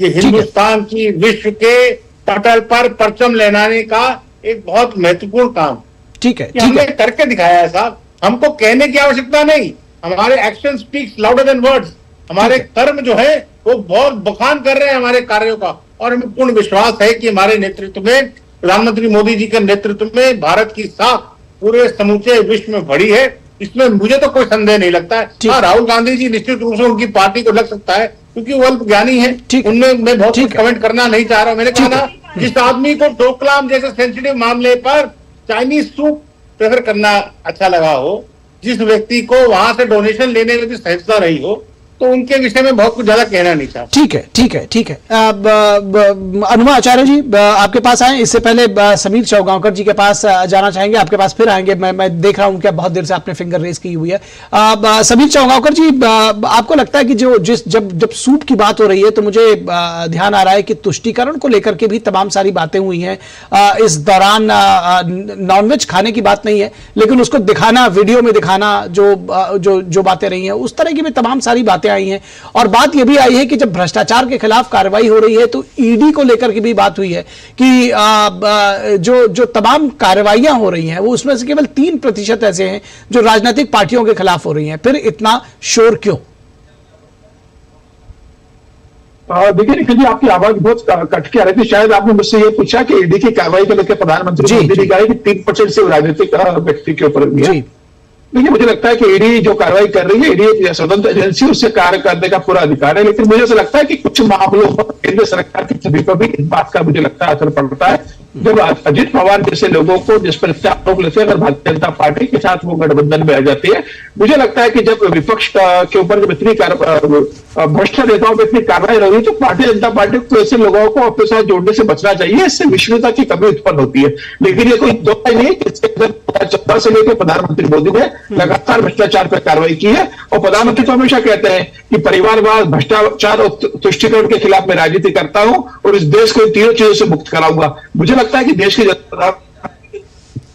ये हिंदुस्तान की विश्व के पटल पर परचम लहराने का एक बहुत महत्वपूर्ण काम ठीक है हमने करके दिखाया है साहब। हमको कहने की आवश्यकता नहीं, हमारे action speaks louder than words. हमारे कर्म जो है वो बहुत बखान कर रहे हैं हमारे कार्यों का, और हमें पूर्ण विश्वास है कि हमारे नेतृत्व में, प्रधानमंत्री मोदी जी के नेतृत्व में भारत की साख पूरे समूचे विश्व में बढ़ी है। इसमें मुझे तो कोई संदेह नहीं लगता है। हाँ, राहुल गांधी जी निश्चित रूप से उनकी पार्टी को लग सकता है क्योंकि वो अल्प ज्ञानी है, उनमें मैं बहुत कुछ कमेंट करना नहीं चाह रहा हूं। मैंने कहा ना, जिस आदमी को डोकलाम जैसे सेंसिटिव मामले पर चाइनीज सूप प्रेफर करना अच्छा लगा हो, जिस व्यक्ति को वहां से डोनेशन लेने में भी सहजता रही हो, तो उनके विषय में बहुत कुछ ज्यादा कहना नहीं चाहता। ठीक है। अनुमा आचार्य जी आपके पास आए, इससे पहले समीर चौगांवकर जी के पास जाना चाहेंगे, आपके पास फिर आएंगे। मैं देख रहा हूं कि बहुत देर से आपने फिंगर रेज की हुई है। समीर चौगांवकर जी, आपको लगता है कि जब सूप की बात हो रही है तो मुझे ध्यान आ रहा है कि तुष्टीकरण को लेकर के भी तमाम सारी बातें हुई हैं। इस दौरान नॉनवेज खाने की बात नहीं है, लेकिन उसको दिखाना, वीडियो में दिखाना, जो बातें रही हैं, उस तरह की भी तमाम सारी बातें आई हैं। और बात यह भी आई है कि जब भ्रष्टाचार के खिलाफ कार्रवाई हो रही है तो ईडी को लेकर के भी बात हुई है कि जो तमाम कार्रवाइयां हो रही हैं वो उसमें से केवल 3% ऐसे हैं जो राजनीतिक पार्टियों के खिलाफ हो रही हैं। फिर इतना शोर क्यों? देखिए निखिल जी, आपकी आवाज बहुत कट के आ रही थी। शायद आपने मुझसे ये पूछा कि ईडी की कार्रवाई को लेकर प्रधानमंत्री मोदी ने कहा कि 3% से राजनीतिक व्यक्ति के ऊपर देखिए, मुझे लगता है कि ईडी जो कार्रवाई कर रही है, ईडी एक स्वतंत्र एजेंसी, उससे कार्य करने का पूरा अधिकार है। लेकिन मुझे ऐसा लगता है कि कुछ मामलों पर केंद्र सरकार की छवि पर भी इस बात का मुझे लगता है असर पड़ता है। जब अजित पवार जैसे लोगों को जिस पर आरोप लेते हैं, अगर भारतीय जनता पार्टी के साथ वो गठबंधन में आ जाती है, मुझे लगता है कि जब विपक्ष के ऊपर जब इतनी भ्रष्ट नेताओं पर इतनी कार्रवाई हो रही है तो भारतीय जनता पार्टी को ऐसे लोगों को अपने साथ जोड़ने से बचना चाहिए। इससे विश्वसनीयता की कमी उत्पन्न होती है। लेकिन ये कोई दो नहीं है कि 2014 से लेकर प्रधानमंत्री मोदी ने लगातार भ्रष्टाचार पर कार्रवाई की है। और प्रधानमंत्री तो हमेशा कहते हैं कि परिवारवाद, भ्रष्टाचार और तुष्टीकरण के खिलाफ मैं राजनीति करता हूं और इस देश को इन तीनों चीजों से मुक्त कराऊंगा। मुझे लगता है कि देश की जनता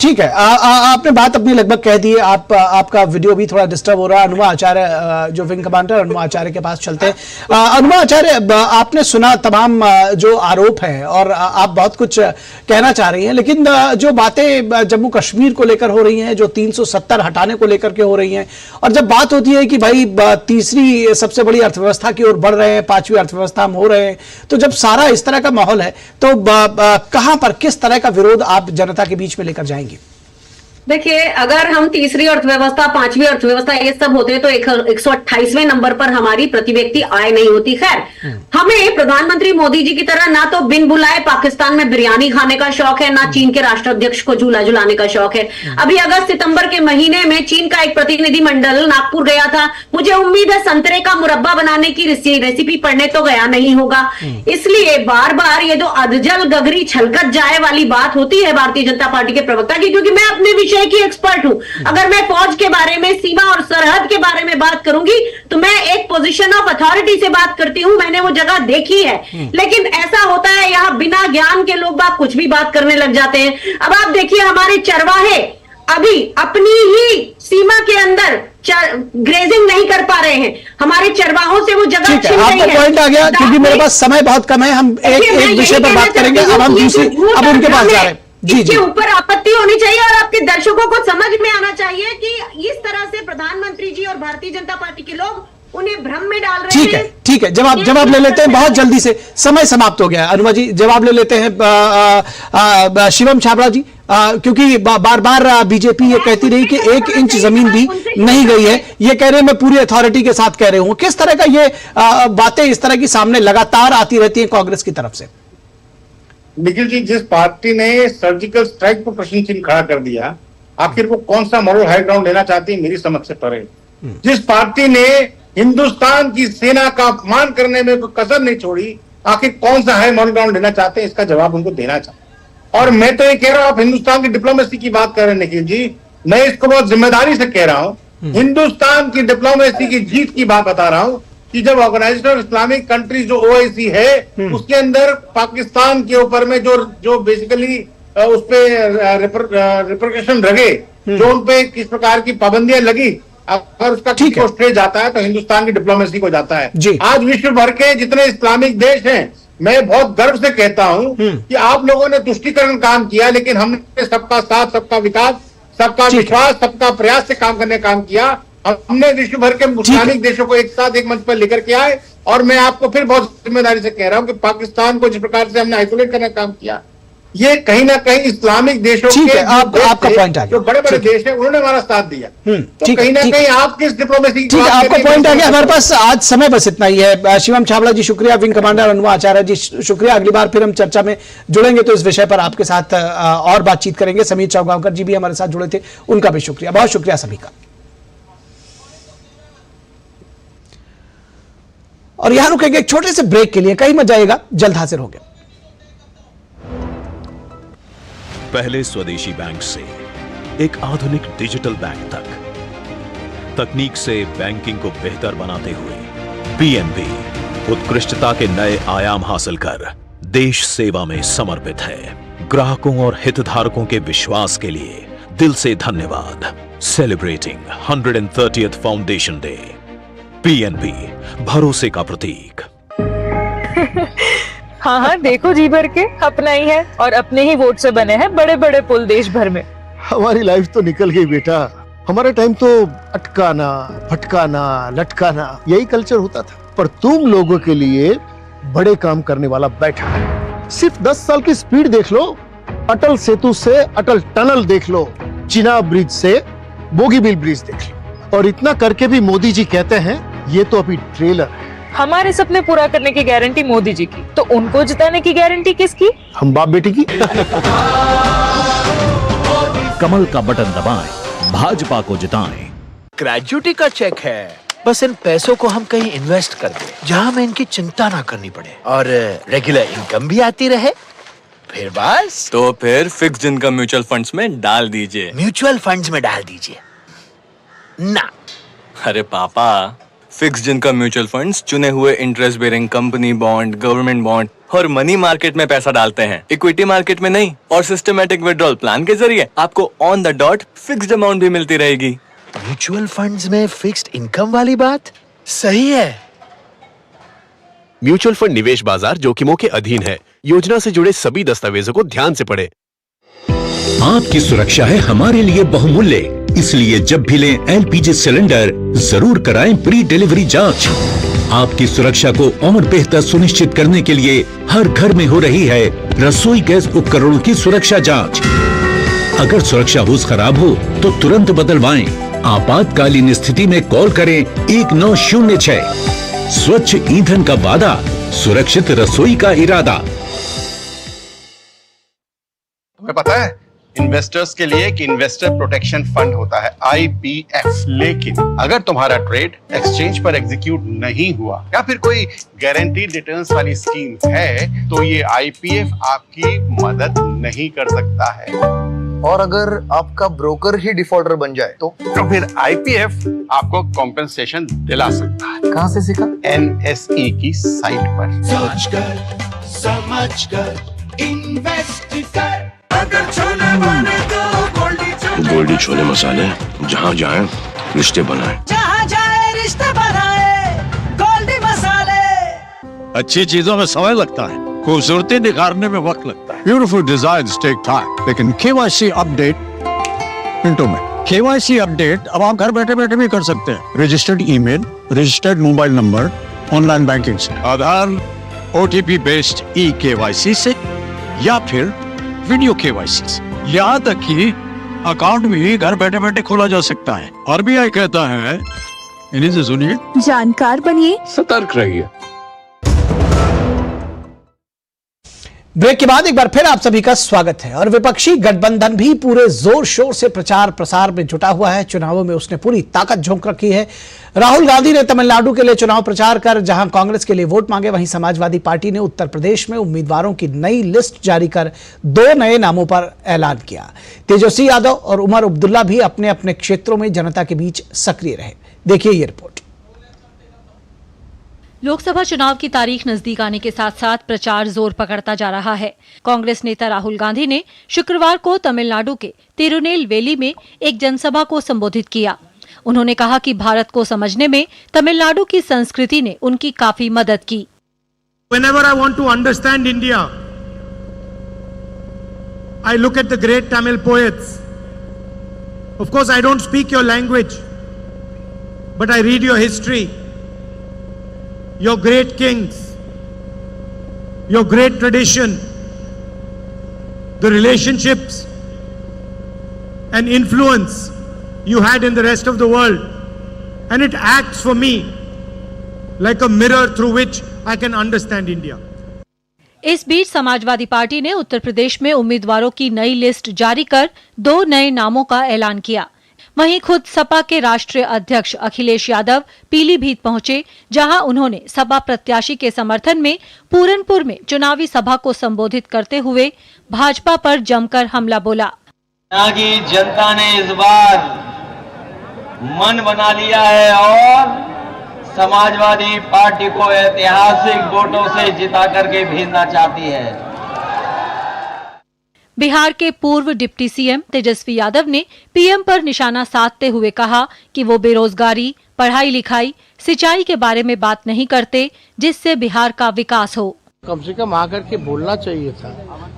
ठीक है। आपने बात अपनी लगभग कह दी है। आपका वीडियो भी थोड़ा डिस्टर्ब हो रहा है। अनुमा आचार्य, जो विंग कमांडर अनुमा आचार्य के पास चलते हैं। अनुमा आचार्य, आपने सुना तमाम जो आरोप हैं और आप बहुत कुछ कहना चाह रही हैं, लेकिन जो बातें जम्मू कश्मीर को लेकर हो रही हैं, जो 370 हटाने को लेकर के हो रही हैं, और जब बात होती है कि भाई तीसरी सबसे बड़ी अर्थव्यवस्था की ओर बढ़ रहे हैं, 5वीं अर्थव्यवस्था हम हो रहे हैं, तो जब सारा इस तरह का माहौल है तो कहां पर, किस तरह का विरोध आप जनता के बीच में लेकर जाएंगे? देखिए, अगर हम तीसरी अर्थव्यवस्था, पांचवी अर्थव्यवस्था ये सब होते तो 128वें नंबर पर हमारी प्रति व्यक्ति आय नहीं होती। खैर, हमें प्रधानमंत्री मोदी जी की तरह ना तो बिन बुलाए पाकिस्तान में बिरयानी खाने का शौक है, ना चीन के राष्ट्राध्यक्ष को झूला झुलाने का शौक है। अभी अगस्त सितंबर के महीने में चीन का एक प्रतिनिधि मंडल नागपुर गया था। मुझे उम्मीद है संतरे का मुरब्बा बनाने की रेसिपी पढ़ने तो गया नहीं होगा। इसलिए बार बार ये जो अधजल गगरी छलकत जाए वाली बात होती है भारतीय जनता पार्टी के प्रवक्ता की, क्योंकि मैं अपने विषय की एक्सपर्ट हूं। अगर मैं फौज के बारे में, सीमा और सरहद के बारे में बात करूंगी तो मैं एक पोजीशन ऑफ अथॉरिटी से बात करती हूं, मैंने वो जगह देखी है। लेकिन ऐसा होता है यहां बिना ज्ञान के लोग बात कुछ भी बात करने लग जाते हैं। अब आप देखिए, हमारे चरवाहे अभी अपनी ही सीमा के अंदर ग्रेजिंग नहीं कर पा रहे हैं। हमारे चरवाहों से वो जगह छीन रही है। आपका पॉइंट आ गया, क्योंकि मेरे पास समय बहुत कम है। हम एक विषय पर बात करेंगे। अब हम दूसरी, अब उनके पास जा रहे हैं। इसके ऊपर आपत्ति होनी चाहिए और आपके दर्शकों को समझ में आना चाहिए कि इस तरह से प्रधानमंत्री जी और भारतीय जनता पार्टी के लोग उन्हें भ्रम में डाल रहे हैं। ठीक है, जवाब ले लेते हैं बहुत जल्दी से, समय समाप्त हो गया। अनुमा जी जवाब ले लेते हैं। शिवम छाबड़ा जी, क्योंकि बार बार बीजेपी ये कहती रही कि 1 इंच जमीन भी नहीं गई है। ये कह रहे हैं मैं पूरी अथॉरिटी के साथ कह रही हूं। किस तरह का ये बातें इस तरह की सामने लगातार आती रहती है कांग्रेस की तरफ से? निखिल जी, जिस पार्टी ने सर्जिकल स्ट्राइक पर प्रश्न चिन्ह खड़ा कर दिया, आखिर वो कौन सा मॉरल हाई ग्राउंड लेना चाहती है, मेरी समझ से परे। जिस पार्टी ने हिंदुस्तान की सेना का अपमान करने में कोई कसर नहीं छोड़ी, आखिर कौन सा हाई मॉरल ग्राउंड लेना चाहते हैं, इसका जवाब उनको देना चाहिए। और मैं तो ये कह रहा हूं, आप हिंदुस्तान की डिप्लोमेसी की बात कर रहे हैं निखिल जी, मैं इसको बहुत जिम्मेदारी से कह रहा हूं। हिंदुस्तान की डिप्लोमेसी की जीत की बात बता रहा हूं कि जब ऑर्गेनाइजेशन ऑफ इस्लामिक कंट्रीज जो OIC है, उसके अंदर पाकिस्तान के ऊपर में जो बेसिकली उस पे रिप्रिकॉशन लगे, जो उन पे किस प्रकार की पाबंदियां लगी, अगर उसका किसी को स्ट्रेस जाता है तो हिंदुस्तान की डिप्लोमेसी को जाता है। आज विश्व भर के जितने इस्लामिक देश हैं, मैं बहुत गर्व से कहता हूं कि आप लोगों ने तुष्टीकरण काम किया, लेकिन हमने सबका साथ, सबका विकास, सबका विश्वास, सबका प्रयास से काम करने का काम किया। हमने विश्व भर के इस्लामिक देशों को एक साथ एक मंच पर लेकर के आए। और मैं आपको फिर बहुत जिम्मेदारी से कह रहा हूं कि पाकिस्तान को जिस प्रकार से हमने आइसोलेट करने का काम किया, ये कहीं ना कहीं इस्लामिक देशों के आपका पॉइंट आ गया, जो बड़े बड़े देश हैं, उन्होंने हमारा साथ दिया। तो कहीं ना कहीं आप किस डिप्लोमेसी, ठीक है, आपका पॉइंट आ गया। हमारे पास आज समय बस इतना ही है। शिवम छाबड़ा जी शुक्रिया, विंग कमांडर अनुमा आचार्य जी शुक्रिया। अगली बार फिर हम चर्चा में जुड़ेंगे तो इस विषय पर आपके साथ और बातचीत करेंगे। समीर चौगांवकर जी भी हमारे साथ जुड़े थे, उनका भी शुक्रिया। बहुत शुक्रिया सभी का। और यहां रुकेंगे एक छोटे से ब्रेक के लिए, कहीं मत जाइएगा, जल्द हाजिर होंगे। पहले स्वदेशी बैंक से एक आधुनिक डिजिटल बैंक तक, तकनीक से बैंकिंग को बेहतर बनाते हुए पीएनबी उत्कृष्टता के नए आयाम हासिल कर देश सेवा में समर्पित है। ग्राहकों और हितधारकों के विश्वास के लिए दिल से धन्यवाद। Celebrating 130th foundation day. PNB, भरोसे का प्रतीक। हाँ हाँ, देखो जी भर के अपना ही है, और अपने ही वोट से बने हैं बड़े बड़े पुल देश भर में। हमारी लाइफ तो निकल गई बेटा। हमारे टाइम तो अटकाना, फटकाना, लटकाना यही कल्चर होता था। पर तुम लोगों के लिए बड़े काम करने वाला बैठा है। सिर्फ 10 साल की स्पीड देख लो। अटल सेतु से अटल टनल देख लो, चिनाब ब्रिज से बोगीबिल ब्रिज देख लो। और इतना करके भी मोदी जी कहते हैं ये तो अभी ट्रेलर है। हमारे सपने पूरा करने की गारंटी मोदी जी की, तो उनको जिताने की गारंटी किसकी? हम बाप बेटी की। कमल का बटन दबाएं, भाजपा को जिताएं। ग्रेजुएटी का चेक है, बस इन पैसों को हम कहीं इन्वेस्ट कर दें जहां हमें इनकी चिंता ना करनी पड़े और रेगुलर इनकम भी आती रहे। फिर बस तो फिर फिक्स्ड इनकम म्यूचुअल फंड्स में डाल दीजिए। म्यूचुअल फंड्स में डाल दीजिए ना। अरे पापा, फिक्स्ड इनकम म्यूचुअल फंड्स चुने हुए interest bearing company bond, government bond और मनी मार्केट में पैसा डालते हैं, इक्विटी मार्केट में नहीं। और सिस्टमैटिक विड्रॉल प्लान के जरिए आपको on the dot fixed amount भी मिलती रहेगी। म्यूचुअल फंड्स में फिक्स्ड इनकम वाली बात सही है। म्यूचुअल फंड निवेश बाजार जोखिमों के अधीन है। योजना से जुड़े सभी दस्तावेजों को ध्यान से पढ़ें। आपकी सुरक्षा है हमारे लिए बहुमूल्य, इसलिए जब भी लें एलपीजी सिलेंडर जरूर कराएं प्री डिलीवरी जांच। आपकी सुरक्षा को और बेहतर सुनिश्चित करने के लिए हर घर में हो रही है रसोई गैस उपकरणों की सुरक्षा जांच। अगर सुरक्षा होस खराब हो तो तुरंत बदलवाएं। आपातकालीन स्थिति में कॉल करें 1906। स्वच्छ ईंधन का वादा, सुरक्षित रसोई का इरादा। तुम्हें पता है इन्वेस्टर्स के लिए एक इन्वेस्टर प्रोटेक्शन फंड होता है IPF, लेकिन अगर तुम्हारा ट्रेड एक्सचेंज पर एग्जीक्यूट नहीं हुआ या फिर कोई गारंटीड रिटर्न्स वाली स्कीम है तो ये IPF आपकी मदद नहीं कर सकता है। और अगर आपका ब्रोकर ही डिफॉल्टर बन जाए तो फिर IPF आपको कॉम्पेंसेशन दिला सकता है। कहां से सीखा? NSE की साइट पर। सोचकर समझकर इन्वेस्ट कर। गोल्डी छोले मसाले, जहाँ जाए रिश्ते बनाए, जहाँ जाए रिश्ते बनाए, गोल्डी मसाले। अच्छी चीजों में समय लगता है, खूबसूरती निखारने में वक्त लगता है। ब्यूटीफुल डिजाइन्स टेक टाइम, लेकिन KYC अपडेट मिनटों में। KYC अपडेट अब आप घर बैठे बैठे भी कर सकते हैं। Registered email, registered mobile number, online banking से, आधार, OTP बेस्ड eKYC से या फिर वीडियो KYC से। यहाँ तक कि अकाउंट भी घर बैठे बैठे खोला जा सकता है। RBI कहता है इन्हीं से सुनिए, जानकार बनिए, सतर्क रहिए। ब्रेक के बाद एक बार फिर आप सभी का स्वागत है। और विपक्षी गठबंधन भी पूरे जोर शोर से प्रचार प्रसार में जुटा हुआ है। चुनावों में उसने पूरी ताकत झोंक रखी है। राहुल गांधी ने तमिलनाडु के लिए चुनाव प्रचार कर जहां कांग्रेस के लिए वोट मांगे, वहीं समाजवादी पार्टी ने उत्तर प्रदेश में उम्मीदवारों की नई लिस्ट जारी कर 2 नए नामों पर ऐलान किया। तेजस्वी यादव और उमर अब्दुल्ला भी अपने अपने क्षेत्रों में जनता के बीच सक्रिय रहे। देखिए ये रिपोर्ट। लोकसभा चुनाव की तारीख नजदीक आने के साथ साथ प्रचार जोर पकड़ता जा रहा है। कांग्रेस नेता राहुल गांधी ने शुक्रवार को तमिलनाडु के तिरुनेलवेली में एक जनसभा को संबोधित किया। उन्होंने कहा कि भारत को समझने में तमिलनाडु की संस्कृति ने उनकी काफी मदद की। Whenever I want to understand India, I look at the great Tamil poets. Of course, I don't speak your language, but I read your history, your great kings, your great tradition, the relationships and influence you had in the rest of the world, and it acts for me like a mirror through which I can understand India. इस बीच Samajwadi party ने उत्तर प्रदेश में उम्मीदवारों की नई list जारी कर 2 नए नामों का ऐलान किया। वहीं खुद सपा के राष्ट्रीय अध्यक्ष अखिलेश यादव पीलीभीत पहुंचे, जहां उन्होंने सपा प्रत्याशी के समर्थन में पूरनपुर में चुनावी सभा को संबोधित करते हुए भाजपा पर जमकर हमला बोला। यहाँ की जनता ने इस बार मन बना लिया है और समाजवादी पार्टी को ऐतिहासिक वोटों से जिता करके भेजना चाहती है। बिहार के पूर्व डिप्टी सीएम तेजस्वी यादव ने पीएम पर निशाना साधते हुए कहा कि वो बेरोजगारी, पढ़ाई लिखाई, सिंचाई के बारे में बात नहीं करते, जिससे बिहार का विकास हो। कम से कम आकर के बोलना चाहिए था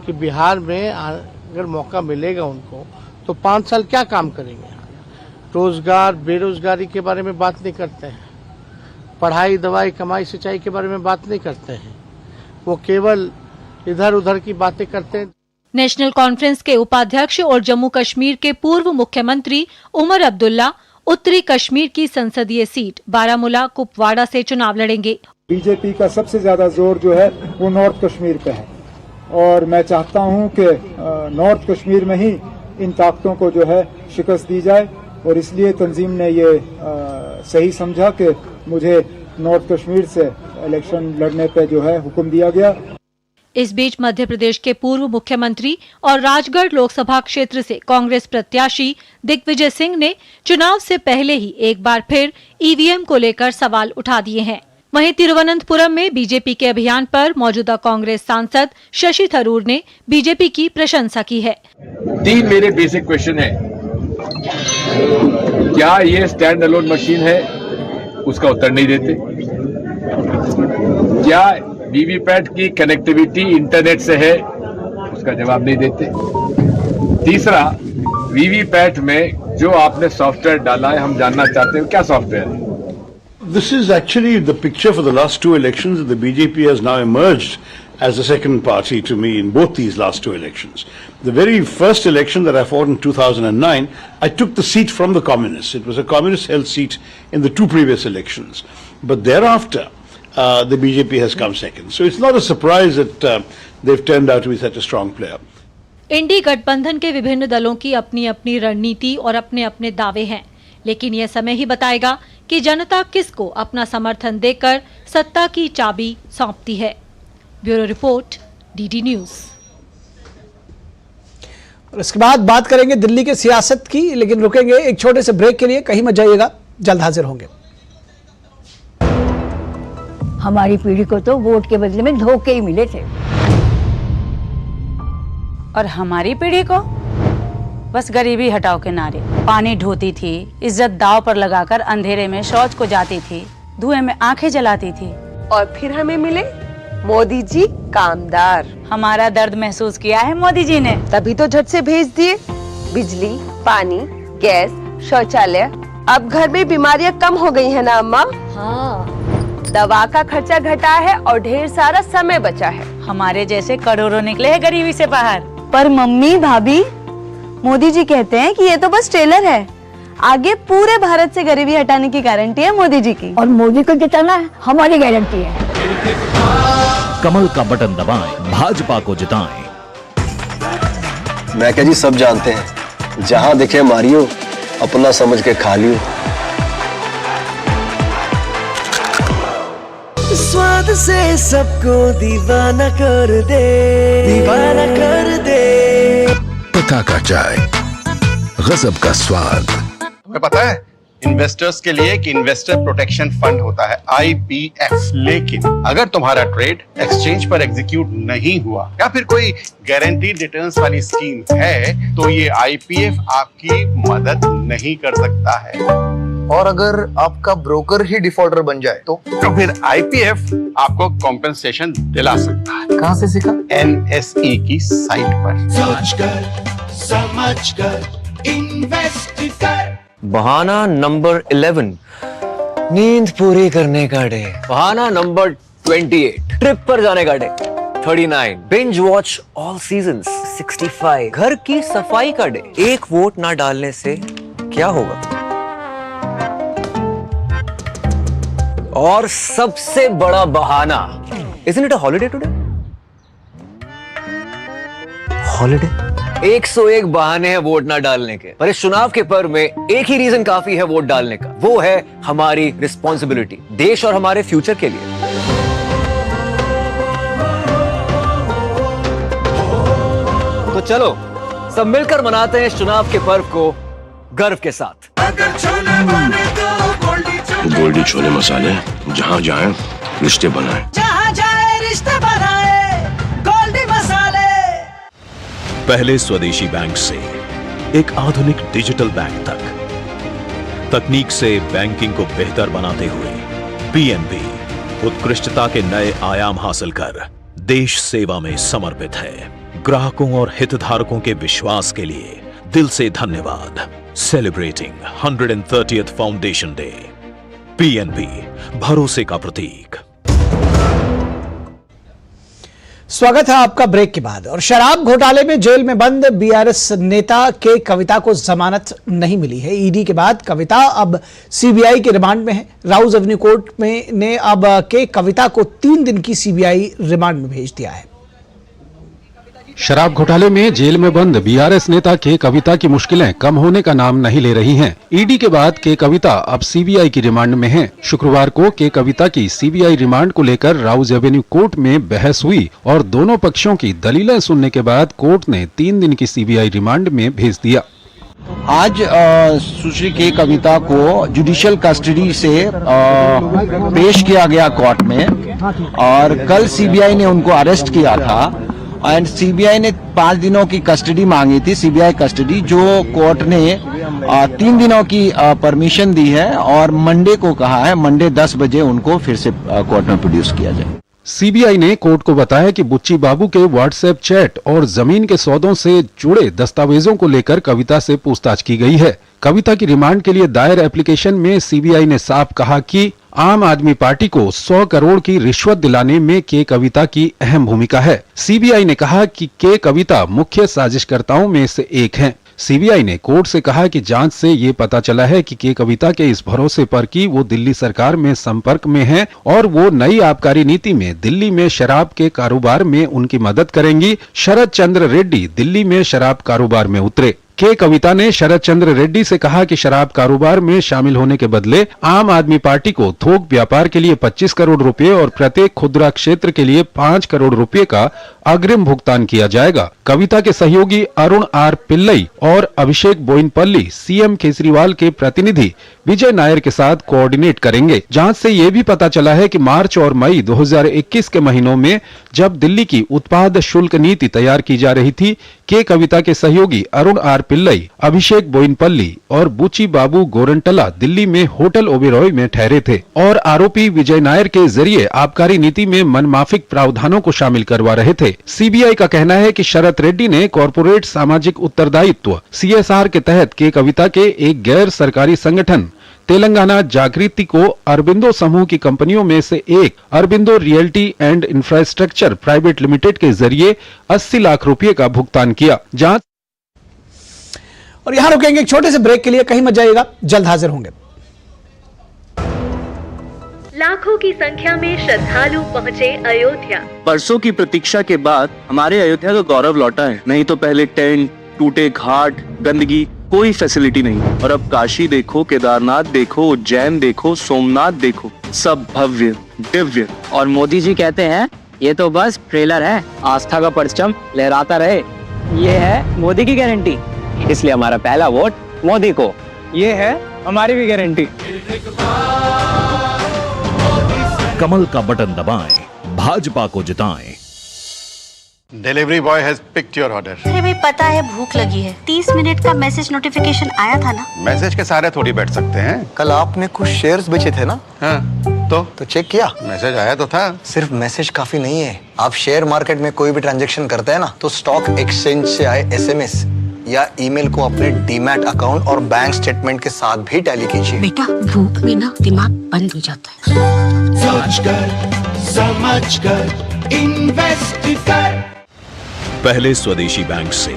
कि बिहार में अगर मौका मिलेगा उनको तो 5 साल क्या काम करेंगे। रोजगार, बेरोजगारी के बारे में बात नहीं करते हैं, पढ़ाई, दवाई, कमाई, सिंचाई के बारे में बात नहीं करते हैं, वो केवल इधर उधर की बातें करते हैं। नेशनल कॉन्फ्रेंस के उपाध्यक्ष और जम्मू कश्मीर के पूर्व मुख्यमंत्री उमर अब्दुल्ला उत्तरी कश्मीर की संसदीय सीट बारामूला कुपवाड़ा से चुनाव लड़ेंगे। बीजेपी का सबसे ज्यादा जोर जो है वो नॉर्थ कश्मीर पे है और मैं चाहता हूं कि नॉर्थ कश्मीर में ही इन ताकतों को जो है शिकस्त दी जाए और इसलिए तंजीम ने ये सही समझा कि मुझे नॉर्थ कश्मीर से इलेक्शन लड़ने पे जो है हुक्म दिया गया। इस बीच मध्य प्रदेश के पूर्व मुख्यमंत्री और राजगढ़ लोकसभा क्षेत्र से कांग्रेस प्रत्याशी दिग्विजय सिंह ने चुनाव से पहले ही एक बार फिर ईवीएम को लेकर सवाल उठा दिए हैं। वहीं तिरुवनंतपुरम में बीजेपी के अभियान पर मौजूदा कांग्रेस सांसद शशि थरूर ने बीजेपी की प्रशंसा की है। 3 मेरे बेसिक क्वेश्चन है। क्या ये स्टैंड अलोन मशीन है? उसका उत्तर नहीं देते। क्या वीवीपैट की कनेक्टिविटी इंटरनेट से है? उसका जवाब नहीं देते। तीसरा, वीवीपैट में जो आपने सॉफ्टवेयर डाला है, हम जानना चाहते हैं क्या सॉफ्टवेयर है। This is actually the picture for the last 2 elections that the BJP has now emerged as the second party to me in both these last two elections. The very first election that I fought in 2009, I took the seat from the communists. It was a communist-held seat in the two previous elections. But thereafter, the BJP has come second. So it's not a surprise that they've turned out to be such a strong player. इंडी गठबंधन के विभिन्न दलों की अपनी अपनी रणनीति और अपने अपने दावे हैं, लेकिन यह समय ही बताएगा कि जनता किसको अपना समर्थन देकर सत्ता की चाबी सौंपती है। Bureau report, DD news. और इसके बाद बात करेंगे दिल्ली की सियासत की, लेकिन रुकेंगे एक छोटे से ब्रेक के लिए। कहीं मत जाइएगा, जल्द हाजिर होंगे। हमारी पीढ़ी को तो वोट के बदले में धोखे ही मिले थे, और हमारी पीढ़ी को बस गरीबी हटाओ के नारे। पानी ढोती थी, इज्जत दांव पर लगाकर अंधेरे में शौच को जाती थी, धुएं में आंखें जलाती थी, और फिर हमें मिले मोदी जी कामदार। हमारा दर्द महसूस किया है मोदी जी ने, तभी तो झट से भेज दिए बिजली, पानी, गैस, शौचालय। अब घर में बीमारियां कम हो गई है ना अम्मा? हाँ। दवा का खर्चा घटा है और ढेर सारा समय बचा है। हमारे जैसे करोड़ों निकले हैं गरीबी से बाहर। पर मम्मी, भाभी, मोदी जी कहते हैं कि ये तो बस ट्रेलर है, आगे पूरे भारत से गरीबी हटाने की गारंटी है मोदी जी की। और मोदी को जिताना हमारी गारंटी है। कमल का बटन दबाएं, भाजपा को जिताएं। मैं क्या जी, सब जानते हैं, जहां दिखे मारियो, अपना समझ के खा लियो। स्वाद से सबको दीवाना कर दे, दीवाना कर दे। पता का चाय, गजब का स्वाद। तुम्हें पता है इन्वेस्टर्स के लिए कि इन्वेस्टर प्रोटेक्शन फंड होता है IPF, लेकिन अगर तुम्हारा ट्रेड एक्सचेंज पर एग्जीक्यूट नहीं हुआ या फिर कोई गारंटीड रिटर्न्स वाली स्कीम है, तो ये IPF आपकी मदद नहीं कर सकता है। और अगर आपका ब्रोकर ही डिफॉल्टर बन जाए तो फिर IPF आपको कॉम्पेंसेशन दिला सकता है। कहां से सीखा? NSE की साइट पर। सोच कर, समझ कर, इन्वेस्ट कर। बहाना नंबर 11, नींद पूरी करने का डे। बहाना नंबर 28, ट्रिप पर जाने का day. 39, binge watch all seasons. 65, घर की सफाई का डे। एक वोट ना डालने से क्या होगा? और सबसे बड़ा बहाना, isn't it a holiday today? Holiday? 101 बहाने हैं वोट ना डालने के, पर इस चुनाव के पर्व में एक ही रीजन काफी है वोट डालने का, वो है हमारी रिस्पॉन्सिबिलिटी, देश और हमारे फ्यूचर के लिए। तो चलो सब मिलकर मनाते हैं इस चुनाव के पर्व को गर्व के साथ। गोल्डी छोले मसाले, जहाँ जाए रिश्ते बनाए, जहाँ जाए रिश्ते बनाए, गोल्डी मसाले। पहले स्वदेशी बैंक से एक आधुनिक डिजिटल बैंक तक, तकनीक से बैंकिंग को बेहतर बनाते हुए पीएनबी उत्कृष्टता के नए आयाम हासिल कर देश सेवा में समर्पित है। ग्राहकों और हितधारकों के विश्वास के लिए दिल से धन्यवाद। Celebrating 130th foundation day. PNB, भरोसे का प्रतीक। स्वागत है आपका ब्रेक के बाद। और शराब घोटाले में जेल में बंद बीआरएस नेता के कविता को जमानत नहीं मिली है। ईडी के बाद कविता अब सीबीआई के रिमांड में है। राउज एवेन्यू कोर्ट में ने अब के कविता को 3 दिन की सीबीआई रिमांड में भेज दिया है। शराब घोटाले में जेल में बंद बीआरएस नेता के कविता की मुश्किलें कम होने का नाम नहीं ले रही हैं। ईडी के बाद के कविता अब सीबीआई की रिमांड में है। शुक्रवार को के कविता की सीबीआई रिमांड को लेकर राउज एवेन्यू कोर्ट में बहस हुई और दोनों पक्षों की दलीलें सुनने के बाद कोर्ट ने 3 दिन की सीबीआई रिमांड में भेज दिया। आज सुश्री के कविता को जुडिशियल कस्टडी से पेश किया गया कोर्ट में, और कल सीबीआई ने उनको अरेस्ट किया था एंड सीबीआई ने 5 दिनों की कस्टडी मांगी थी, सीबीआई कस्टडी, जो कोर्ट ने 3 दिनों की परमिशन दी है और मंडे को कहा है, मंडे 10 बजे उनको फिर से कोर्ट में प्रोड्यूस किया जाए। सीबीआई ने कोर्ट को बताया कि बुच्ची बाबू के व्हाट्सएप चैट और जमीन के सौदों से जुड़े दस्तावेजों को लेकर कविता से पूछताछ की गई है। कविता की रिमांड के लिए दायर एप्लीकेशन में सीबीआई ने साफ कहा कि आम आदमी पार्टी को 100 करोड़ की रिश्वत दिलाने में के कविता की अहम भूमिका है। सीबीआई ने कहा कि के कविता मुख्य साजिशकर्ताओं में से एक हैं। सीबीआई ने कोर्ट से कहा कि जांच से ये पता चला है कि के कविता के इस भरोसे पर कि वो दिल्ली सरकार में संपर्क में हैं और वो नई आबकारी नीति में दिल्ली में शराब के कारोबार में उनकी मदद करेंगी, शरद चंद्र रेड्डी दिल्ली में शराब कारोबार में उतरे। के कविता ने शरद चंद्र रेड्डी से कहा कि शराब कारोबार में शामिल होने के बदले आम आदमी पार्टी को थोक व्यापार के लिए 25 करोड़ रुपए और प्रत्येक खुदरा क्षेत्र के लिए 5 करोड़ रुपए का अग्रिम भुगतान किया जाएगा। कविता के सहयोगी अरुण आर पिल्लई और अभिषेक बोइनपल्ली सीएम केजरीवाल के प्रतिनिधि विजय नायर के साथ कोऑर्डिनेट करेंगे। जांच से ये भी पता चला है कि मार्च और मई 2021 के महीनों में जब दिल्ली की उत्पाद शुल्क नीति तैयार की जा रही थी, के कविता के सहयोगी अरुण आर पिल्लई, अभिषेक बोइनपल्ली और बुची बाबू गोरंटला दिल्ली में होटल ओबेरॉय में ठहरे थे और आरोपी विजय नायर के जरिए आबकारी नीति में मनमाफिक प्रावधानों को शामिल करवा रहे थे। सीबीआई का कहना है कि शरद रेड्डी ने कॉर्पोरेट सामाजिक उत्तरदायित्व CSR के तहत के कविता के एक गैर सरकारी संगठन तेलंगाना जागृति को अरबिंदो समूह की कंपनियों में से एक Aurobindo realty and infrastructure private limited के जरिए 80 लाख रुपए का भुगतान किया। जांच और यहां रुकेंगे एक छोटे से ब्रेक के लिए, कहीं मत जाइएगा, जल्द हाजिर होंगे। लाखों की संख्या में श्रद्धालु पहुंचे अयोध्या। बरसों की प्रतीक्षा के बाद हमारे अयोध्या का गौरव लौटा है। नहीं तो पहले टेंट, टूटे घाट, गंदगी, कोई फैसिलिटी नहीं। और अब काशी देखो, केदारनाथ देखो, उज्जैन देखो, सोमनाथ देखो, सब भव्य दिव्य। और मोदी जी कहते हैं ये तो बस ट्रेलर है, आस्था का परचम लहराता रहे। ये है मोदी की गारंटी, इसलिए हमारा पहला वोट मोदी को। ये है हमारी भी गारंटी। कमल का बटन दबाएं, भाजपा को जिताएं। Delivery boy has picked your order. अरे भाई पता है भूख लगी है, 30 मिनट का मैसेज नोटिफिकेशन आया था ना। मैसेज के सारे थोड़ी बैठ सकते हैं। कल आपने कुछ शेयर्स बेचे थे ना? हाँ, तो चेक किया? मैसेज आया तो था। सिर्फ मैसेज काफी नहीं है। आप शेयर मार्केट में कोई भी ट्रांजैक्शन करते हैं ना, तो स्टॉक एक्सचेंज से आए SMS या ईमेल को अपने डीमैट अकाउंट और बैंक स्टेटमेंट के साथ भी टैली कीजिए। बेटा भूख में ना दिमाग बंद हो जाता है। समझकर इन्वेस्ट कर। पहले स्वदेशी बैंक से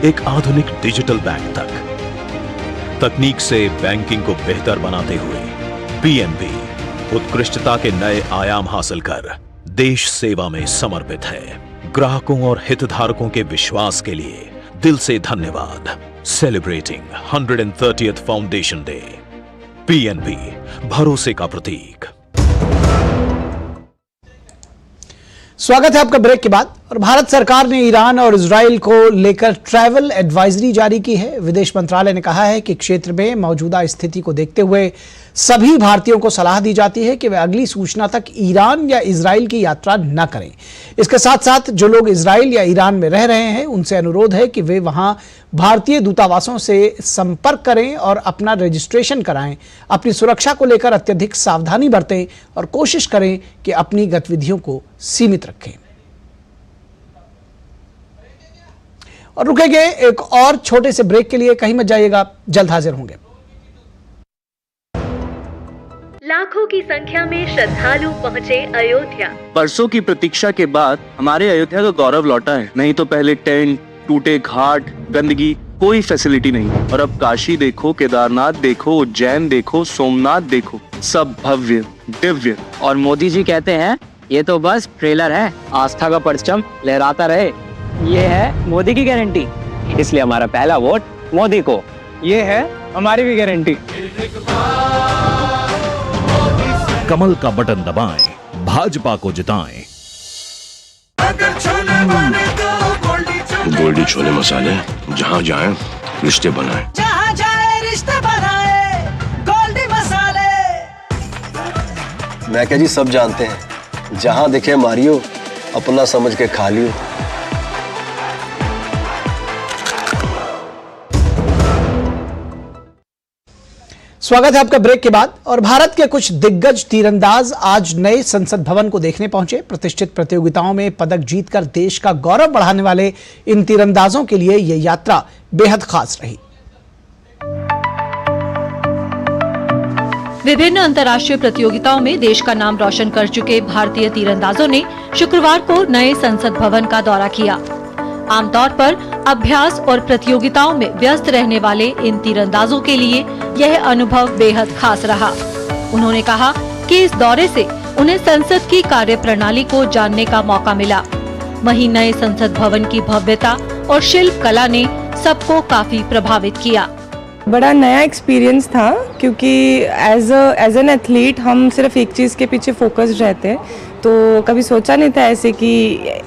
एक आधुनिक डिजिटल बैंक तक, तकनीक से बैंकिंग को बेहतर बनाते हुए PNB उत्कृष्टता के नए आयाम हासिल कर देश सेवा में समर्पित है। ग्राहकों और हितधारकों के विश्वास के लिए दिल से धन्यवाद। Celebrating 130th foundation day. PNB भरोसे का प्रतीक। स्वागत है आपका ब्रेक के बाद। और भारत सरकार ने ईरान और इजराइल को लेकर ट्रैवल एडवाइजरी जारी की है। विदेश मंत्रालय ने कहा है कि क्षेत्र में मौजूदा स्थिति को देखते हुए सभी भारतीयों को सलाह दी जाती है कि वे अगली सूचना तक ईरान या इजराइल की यात्रा न करें। इसके साथ साथ जो लोग इजराइल या ईरान में रह रहे हैं उनसे अनुरोध है कि वे वहां भारतीय दूतावासों से संपर्क करें और अपना रजिस्ट्रेशन कराएं। अपनी सुरक्षा को लेकर अत्यधिक सावधानी बरतें और कोशिश करें कि अपनी गतिविधियों को सीमित रखें। और रुकेंगे एक और छोटे से ब्रेक के लिए, कहीं मत जाइएगा, जल्द हाजिर होंगे। लाखों की संख्या में श्रद्धालु पहुंचे अयोध्या। बरसों की प्रतीक्षा के बाद हमारे अयोध्या का गौरव लौटा है। नहीं तो पहले टेंट, टूटे घाट, गंदगी, कोई फैसिलिटी नहीं। और अब काशी देखो, केदारनाथ देखो, उज्जैन देखो, सोमनाथ देखो, सब भव्य दिव्य। और मोदी जी कहते हैं ये तो बस ट्रेलर है, आस्था का परचम लहराता रहे। ये है मोदी की गारंटी, इसलिए हमारा पहला वोट मोदी को। ये है हमारी भी गारंटी। कमल का बटन दबाएं, भाजपा को जिताएं। गोल्डी छोले मसाले, जहाँ जाए रिश्ते बनाए। जहाँ जाए रिश्ते बनाए, गोल्डी मसाले। मैं क्या जी, सब जानते हैं, जहाँ दिखे मारियो, अपना समझ के खा लियो। स्वागत है आपका ब्रेक के बाद। और भारत के कुछ दिग्गज तीरंदाज आज नए संसद भवन को देखने पहुंचे। प्रतिष्ठित प्रतियोगिताओं में पदक जीतकर देश का गौरव बढ़ाने वाले इन तीरंदाजों के लिए यह यात्रा बेहद खास रही। विभिन्न अंतर्राष्ट्रीय प्रतियोगिताओं में देश का नाम रोशन कर चुके भारतीय तीरंदाजों ने शुक्रवार को नए संसद भवन का दौरा किया। आमतौर पर अभ्यास और प्रतियोगिताओं में व्यस्त रहने वाले इन तीरंदाजों के लिए यह अनुभव बेहद खास रहा। उन्होंने कहा कि इस दौरे से उन्हें संसद की कार्यप्रणाली को जानने का मौका मिला। वहीं नए संसद भवन की भव्यता और शिल्प कला ने सबको काफी प्रभावित किया। बड़ा नया एक्सपीरियंस था क्योंकि एज एन एथलीट हम सिर्फ एक चीज़ के पीछे फोकस्ड रहते हैं, तो कभी सोचा नहीं था ऐसे कि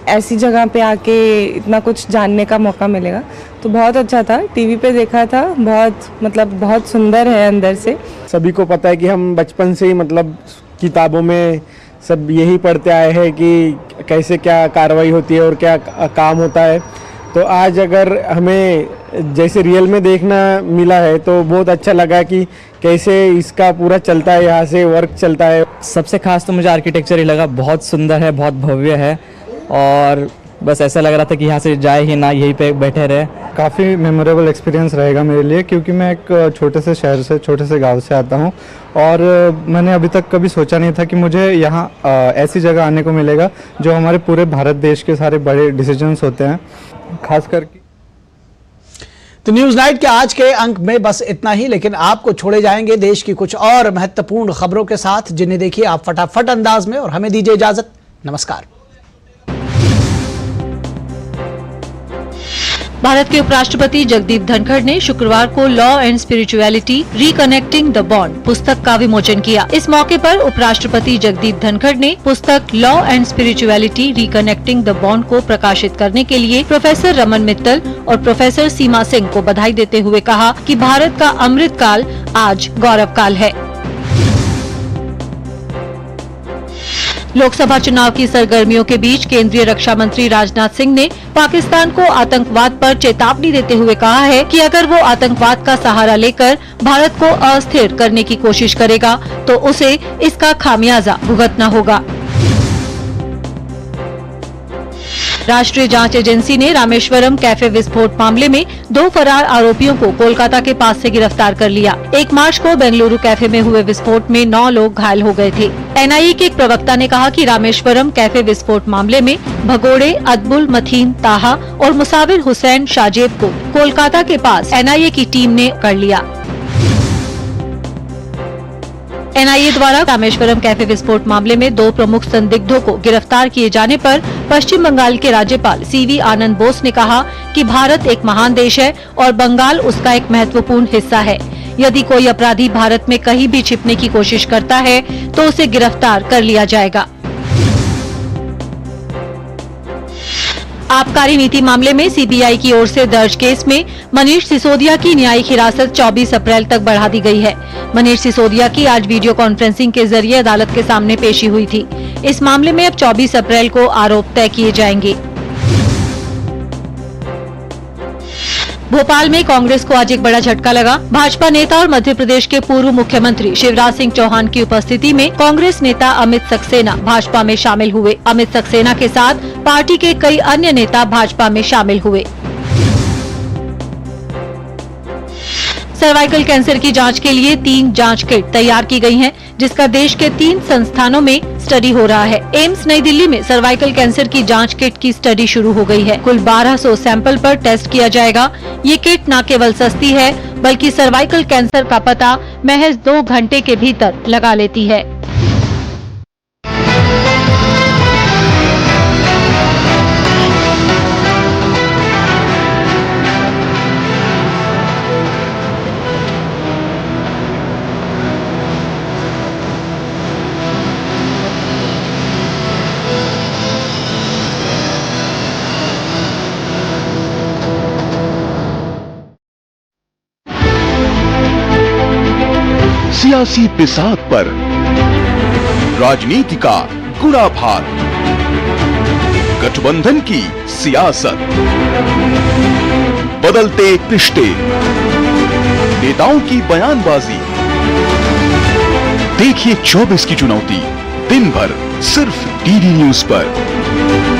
ऐसी जगह पे आके इतना कुछ जानने का मौका मिलेगा। तो बहुत अच्छा था, टीवी पे देखा था, बहुत सुंदर है अंदर से। सभी को पता है कि हम बचपन से ही किताबों में सब यही पढ़ते आए हैं कि कैसे क्या कार्रवाई होती है और क्या काम होता है। तो आज अगर हमें जैसे रियल में देखना मिला है तो बहुत अच्छा लगा कि कैसे इसका पूरा चलता है, यहाँ से वर्क चलता है। सबसे खास तो मुझे आर्किटेक्चर ही लगा, बहुत सुंदर है, बहुत भव्य है और बस ऐसा लग रहा था कि यहाँ से जाए ही ना, यहीं पे बैठे रहे। काफ़ी मेमोरेबल एक्सपीरियंस रहेगा मेरे लिए क्योंकि मैं एक छोटे से शहर से, छोटे से गांव से आता हूँ और मैंने अभी तक कभी सोचा नहीं था कि मुझे यहाँ ऐसी जगह आने को मिलेगा जो हमारे पूरे भारत देश के सारे बड़े डिसीजंस होते हैं, खास करके। तो न्यूज नाइट के आज के अंक में बस इतना ही, लेकिन आपको छोड़े जाएंगे देश की कुछ और महत्वपूर्ण खबरों के साथ, जिन्हें देखिए आप फटाफट अंदाज में। और हमें दीजिए इजाजत, नमस्कार। भारत के उपराष्ट्रपति जगदीप धनखड़ ने शुक्रवार को law and spirituality reconnecting the bond पुस्तक का विमोचन किया। इस मौके पर उपराष्ट्रपति जगदीप धनखड़ ने पुस्तक law and spirituality reconnecting the bond को प्रकाशित करने के लिए प्रोफेसर रमन मित्तल और प्रोफेसर सीमा सिंह को बधाई देते हुए कहा कि भारत का अमृत काल आज गौरव काल है। लोकसभा चुनाव की सरगर्मियों के बीच केंद्रीय रक्षा मंत्री राजनाथ सिंह ने पाकिस्तान को आतंकवाद पर चेतावनी देते हुए कहा है कि अगर वो आतंकवाद का सहारा लेकर भारत को अस्थिर करने की कोशिश करेगा तो उसे इसका खामियाजा भुगतना होगा। राष्ट्रीय जांच एजेंसी ने रामेश्वरम कैफे विस्फोट मामले में 2 फरार आरोपियों को कोलकाता के पास से गिरफ्तार कर लिया। 1 मार्च को बेंगलुरु कैफे में हुए विस्फोट में 9 लोग घायल हो गए थे। एनआईए के एक प्रवक्ता ने कहा कि रामेश्वरम कैफे विस्फोट मामले में भगोड़े, अदबुल मथीन ताहा और मुसाविर हुसैन शाजेब को कोलकाता के पास एनआईए की टीम ने कर लिया। एनआईए द्वारा रामेश्वरम कैफे विस्फोट मामले में 2 प्रमुख संदिग्धों को गिरफ्तार किए जाने पर पश्चिम बंगाल के राज्यपाल सीवी आनंद बोस ने कहा कि भारत एक महान देश है और बंगाल उसका एक महत्वपूर्ण हिस्सा है। यदि कोई अपराधी भारत में कहीं भी छिपने की कोशिश करता है तो उसे गिरफ्तार कर लिया जाएगा। आबकारी नीति मामले में सीबीआई की ओर से दर्ज केस में मनीष सिसोदिया की न्यायिक हिरासत 24 अप्रैल तक बढ़ा दी गई है। मनीष सिसोदिया की आज वीडियो कॉन्फ्रेंसिंग के जरिए अदालत के सामने पेशी हुई थी। इस मामले में अब 24 अप्रैल को आरोप तय किए जाएंगे। भोपाल में कांग्रेस को आज एक बड़ा झटका लगा। भाजपा नेता और मध्य प्रदेश के पूर्व मुख्यमंत्री शिवराज सिंह चौहान की उपस्थिति में कांग्रेस नेता अमित सक्सेना भाजपा में शामिल हुए। अमित सक्सेना के साथ पार्टी के कई अन्य नेता भाजपा में शामिल हुए। सर्वाइकल कैंसर की जांच के लिए 3 जांच किट तैयार की गई हैं, जिसका देश के 3 संस्थानों में स्टडी हो रहा है। एम्स नई दिल्ली में सर्वाइकल कैंसर की जांच किट की स्टडी शुरू हो गई है। कुल 1200 सैंपल पर टेस्ट किया जाएगा। ये किट न केवल सस्ती है बल्कि सर्वाइकल कैंसर का पता महज 2 घंटे के भीतर लगा लेती है। सियासी बिसात पर राजनीति का गुणाभार, गठबंधन की सियासत, बदलते रिश्ते, नेताओं की बयानबाजी, देखिए 24 की चुनौती दिन भर सिर्फ डीडी न्यूज पर।